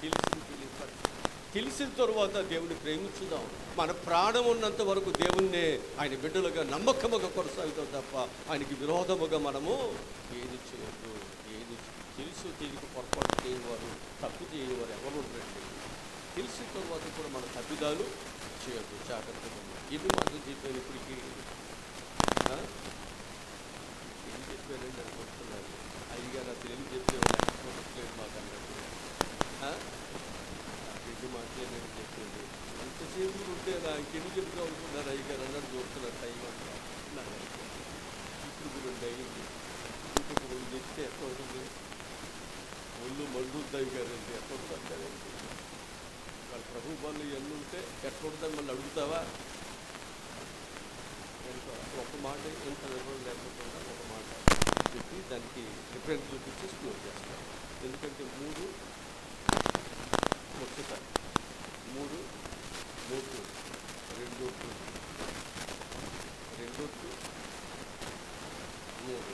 తెలిసిన తరువాత దేవుని ప్రేమించుదాం. మన ప్రాణం ఉన్నంత వరకు దేవుణ్ణే ఆయన బిడ్డలుగా నమ్మకముగా కొనసాగుతాం తప్ప ఆయనకి విరోధముగా మనము ఏది చేయొద్దు. ఏది తెలుసు తెలియక పొరపాటు చేయనివారు, తప్పు చేయనివారు ఎవరు ఉండరండి. తెలిసిన తరువాత కూడా మన తప్పిదాలు చేయొద్దు, జాగ్రత్తగా ఉండు. ఎన్ని మాటలు చెప్పాను ఇప్పటికి? ఎన్ని చెప్పానండి అనుకుంటున్నారు? అయ్యగారు అసలు ఎన్ని చెప్పేవాళ్ళు లేకపోవట్లేదు మాకు అన్నట్టు. ఎన్ని మాటలే నేను చెప్పింది. అంతసేపు ఉంటే ఇంకెన్ని చెప్తా ఉంటున్నారు అయ్యగారు అన్నట్టు చూస్తున్నారు టైం అంతా. ఇప్పుడు కూడా అయ్యింది. ఇంకొక రోజు చెప్తే ఎట్లా ఉంటుంది? ఒళ్ళు మండుద్దాయి కదండి, ఎట్లా ఉంటుందండి? వాళ్ళ ప్రభు పనులు ఇవన్నీ ఉంటే ఎట్లా ఉంటుందని మళ్ళీ అడుగుతావా? ఒక మాట ఎంత వివరం లేకుండా ఒక మాట చెప్పి దానికి డిఫరెంట్ చూపించి క్లోజ్ చేస్తాను. ఎందుకంటే మూడు ముచ్చట, మూడు మూడు రెండోట్లు మూడు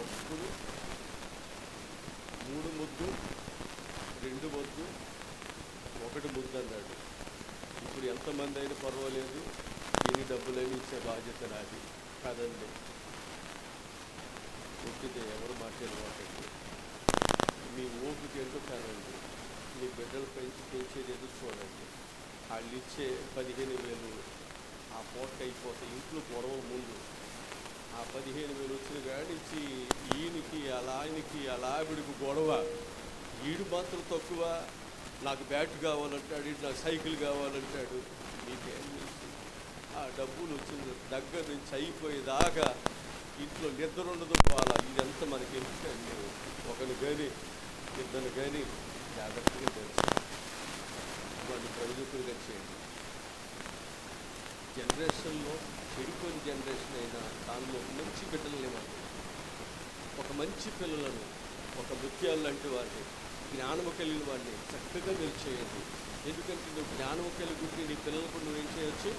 అప్పుడు మూడు ముద్దు, రెండు ముద్దు, ఒకటి ముద్దు అన్నాడు. ఇప్పుడు ఎంతమంది అయినా పర్వాలేదు, ఎన్ని డబ్బులైనా ఇచ్చే బాధ్యత నాది కాదండి. ఒట్టిదే ఎవరు మాట్లాడవాకండి. మీ ఓపిక ఏంటో కాదండి. మీ బిడ్డలు పెంచేది ఎదురు చూడండి. వాళ్ళు ఇచ్చే 15,000 ఆ పూట అయిపోతాయి. ఇంట్లో గొడవ ముందు ఆ 15,000 వచ్చిన కాడిచ్చి ఈయనకి అలా ఆవిడికి గొడవ. ఈడు మాత్రం తక్కువ, నాకు బ్యాట్ కావాలంటాడు, నాకు సైకిల్ కావాలంటాడు. మీకేం తెలుసు? ఆ డబ్బులు వచ్చిన దగ్గర నుంచి అయిపోయేదాకా ఇంట్లో నిద్ర ఉండదు, పోలా. ఇదంతా మనకి ఎందుకండి? ఒకరు కానీ ఇద్దరు కానీ జాగ్రత్తగా తెలుసు. వాడిని ప్రయోజకులుగా చేయండి. జనరేషన్లో చెడిపోయిన జనరేషన్ అయినా దానిలో మంచి బిడ్డలని ఇవ్వండి. ఒక మంచి పిల్లలను, ఒక ముత్యాలు లాంటి వారిని, జ్ఞానము కలిగిన వాడిని చక్కగా మీరు చేయండి. ఎందుకంటే నువ్వు జ్ఞానము కలిగి నీ పిల్లలకు నువ్వేం చేయవచ్చు?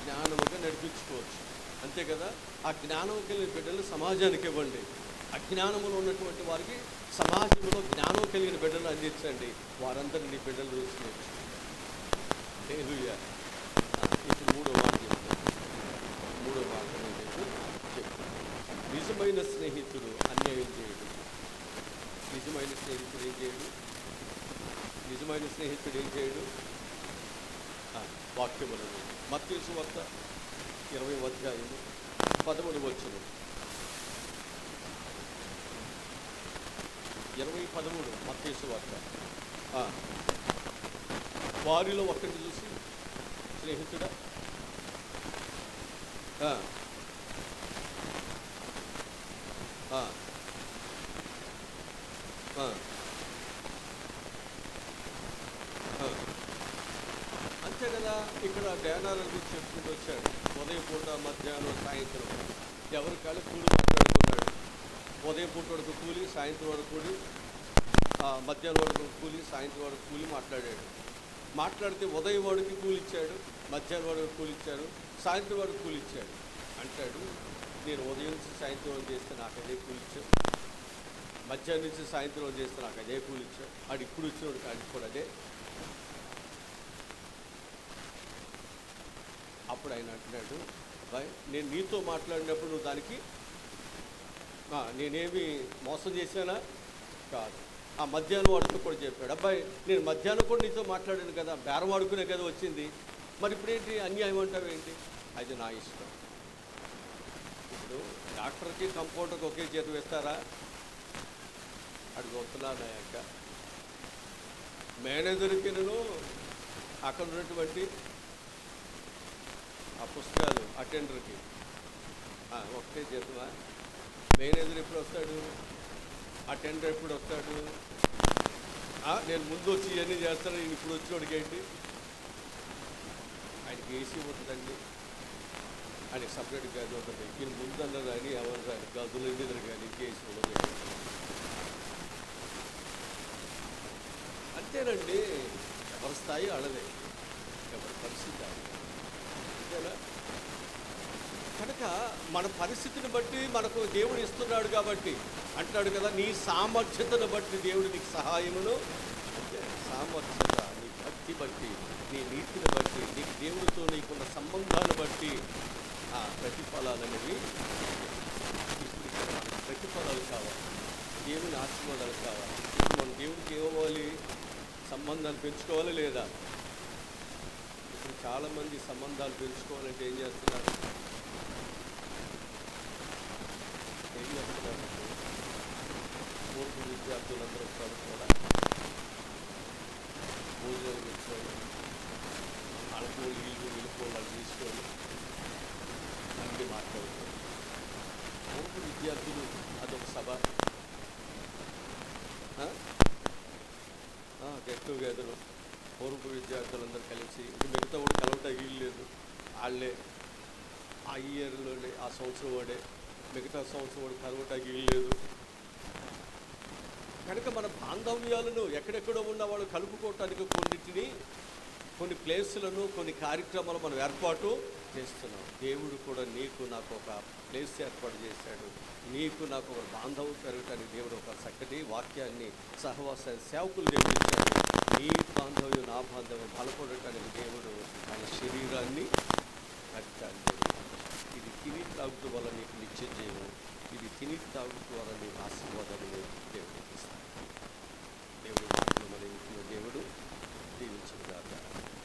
జ్ఞానముగా నడిపించుకోవచ్చు. అంతే కదా? ఆ జ్ఞానం కలిగిన బిడ్డలు సమాజానికి ఇవ్వండి. అజ్ఞానంలో ఉన్నటువంటి వారికి సమాజంలో జ్ఞానం కలిగిన బిడ్డలు అందించండి. వారందరినీ నీ బిడ్డలు చూసి నేర్చుకోండి. హల్లెలూయా. ఇప్పుడు మూడో మాట నేను చెప్పు. నిజమైన స్నేహితుడు అన్యాయం చేయడు. నిజమైన స్నేహితుడు ఏం చేయడు? నిజమైన స్నేహితుడు ఏం చేయడు? వాక్యములను మత్తయి సువార్త 20వ అధ్యాయము 13వ వచనం. 20:13 మత్తయి సువార్త. వారిలో ఒక్కరిని చూసి స్నేహితుడా, అంతే కదా. ఇక్కడ ధ్యానాలను గురించి చెప్పుకుంటూ వచ్చాడు. ఉదయం పూట, మధ్యాహ్నం, సాయంత్రం ఎవరి కాళ్ళు కూలి మాట్లాడుకున్నాడు. ఉదయం పూట వరకు కూలి, సాయంత్రం వరకు కూలి, మధ్యాహ్నం వరకు కూలి, సాయంత్రం వరకు కూలి మాట్లాడాడు. మాట్లాడితే ఉదయం వాడికి కూలి ఇచ్చాడు, మధ్యాహ్నం వరకు కూలి ఇచ్చాడు, సాయంత్రం వరకు కూలి ఇచ్చాడు. అంటాడు, నేను ఉదయం నుంచి సాయంత్రం వరకు చేస్తే నాకు అదే కూలి ఇచ్చాడు, మధ్యాహ్నం నుంచి సాయంత్రం వరకు చేస్తే నాకు అదే కూలి ఇచ్చాడు. ఆడు ఇప్పుడు వచ్చినవాడు కాడికి కూడా అదే. అప్పుడు ఆయన అంటున్నాడు, బాయ్ నేను నీతో మాట్లాడినప్పుడు నువ్వు దానికి నేనేమి మోసం చేశానా? కాదు. ఆ మధ్యాహ్నం వాడితో కూడా చెప్పాడు, అబ్బాయి నేను మధ్యాహ్నం కూడా నీతో మాట్లాడాను కదా, బేరం వాడుకునే కదా వచ్చింది, మరి ఇప్పుడేంటి అన్యాయం అంటావు ఏంటి? అది నా ఇష్టం. ఇప్పుడు డాక్టర్కి కంపౌండర్కి ఒకే జీతం ఇస్తారా? అడిగి వస్తున్నాను అయ్యాక మేనేజర్కి నేను అక్కడ ఉన్నటువంటి ఆ పుస్తకాలు అటెండర్కి ఒకటే జీతమా? మేనేజర్ ఎప్పుడు వస్తాడు? అటెండర్ ఎప్పుడు వస్తాడు? నేను ముందు వచ్చి ఇవన్నీ చేస్తాను, నేను ఇప్పుడు వచ్చినోడికి ఏంటి? ఆయనకి ఏసీ ఉంటుందండి, ఆయనకి సపరేట్ గది ఉంటుంది. ఈయన ముందన్న కానీ ఎవరు కానీ గదుల మీద కానీ ఏసీ ఉండదు. అంతేనండి, ఎవరి స్థాయి అడదే, ఎవరి పరిస్థితి అంతేనా? కనుక మన పరిస్థితిని బట్టి మనకు దేవుడు ఇస్తున్నాడు కాబట్టి అంటాడు కదా, నీ సామర్థ్యతను బట్టి దేవుడు నీకు సహాయమును. అంటే సామర్థ్యత, నీ భక్తి బట్టి, నీ నీతిని బట్టి, నీకు దేవుడితో నీకున్న సంబంధాన్ని బట్టి ఆ ప్రతిఫలాలనేవి ప్రతిఫలాలు కావాలి, దేవుని ఆశీర్వాదాలు కావాలి. మనం దేవుడికి ఏమవ్వాలి? సంబంధాన్ని పెంచుకోవాలి లేదా? ఇప్పుడు చాలామంది సంబంధాలు పెంచుకోవాలంటే ఏం చేస్తున్నారు? పూర్వ విద్యార్థులందరూ కూడా భోజనాలు పెట్టుకొని అలకోలు వీలుకోలు తీసుకొని అన్నీ మాట్లాడుతారు. పూర్వ విద్యార్థులు అదొక సభ, గెట్ టుగెదర్. పూర్వ విద్యార్థులందరూ కలిసి మిగతా కూడా కలవటానికి వీలు లేదు. వాళ్ళే ఆ ఇయర్లోనే ఆ సంవత్సరం వాడే మిగతా సంవత్సరం వాడు కలవటానికి వీలు లేదు. కనుక మన బాంధవ్యాలను ఎక్కడెక్కడో ఉన్న వాళ్ళు కలుపుకోవటానికి కొన్ని ప్లేసులను కొన్ని కార్యక్రమాలు మనం ఏర్పాటు చేస్తున్నాం. దేవుడు కూడా నీకు నాకు ఒక ప్లేస్ ఏర్పాటు చేశాడు. నీకు నాకు ఒక బాంధవ్యం పెరగటానికి దేవుడు ఒక చక్కటి వాక్యాన్ని సహవాస సేవకులు దేవుడు ఇచ్చాడు. నీ బాంధవ్యం నా బాంధవ్యం బలపడటానికి దేవుడు ఆయన శరీరాన్ని రక్తాన్ని ఇది తిని తాగుతూ వల్ల నీకు నిత్య జీవం, ఇది తిని తాగుతూ వల్ల నీకు ఆశీర్వాదాన్ని దేవుడు ఇస్తాడు. దేవుడు మాటలు మన ఇంట్లో దేవుడు దీవించుగాక.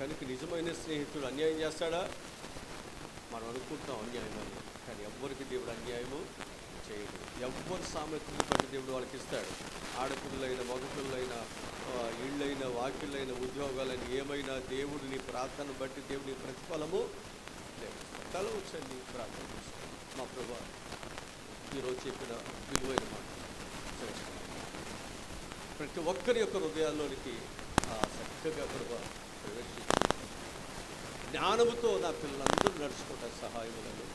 కనుక నిజమైన స్నేహితుడు అన్యాయం చేస్తాడా? మనం అనుకుంటాం అన్యాయం అని, కానీ ఎవ్వరికి దేవుడు అన్యాయము చేయడు. ఎవ్వరు సామర్థ్యం బట్టి దేవుడు వాళ్ళకి ఇస్తాడు. ఆడపిల్లలైన మగపిల్లలైన ఇళ్ళైన వాకిళ్ళైన ఉద్యోగాలైన ఏమైనా దేవుడు నీ ప్రార్థన బట్టి దేవుడి ప్రతిఫలము లేదు. తల వచ్చండి ప్రార్థన చేస్తాం. మా ప్రభువా ఈరోజు చెప్పిన విలువైన మాట ప్రతి ఒక్కరి యొక్క హృదయాల్లోనికి చక్కగా ప్రభువా ప్రవేశించి జ్ఞానముతో నా పిల్లలందరూ నడుచుకుంటారు సహాయములను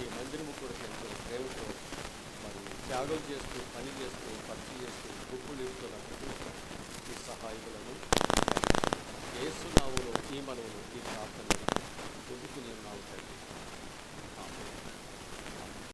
ఈ మందిరము కూడా ఎంతో ప్రేమతో మరి త్యాగం చేస్తూ పని చేస్తూ ఖర్చు చేస్తూ గుప్పులు ఇస్తున్న ఈ సహాయములను యేసు నామములో ఈ మనవులు ఈ ప్రార్థనలు ముందుకు నేను నావు తండ్రి.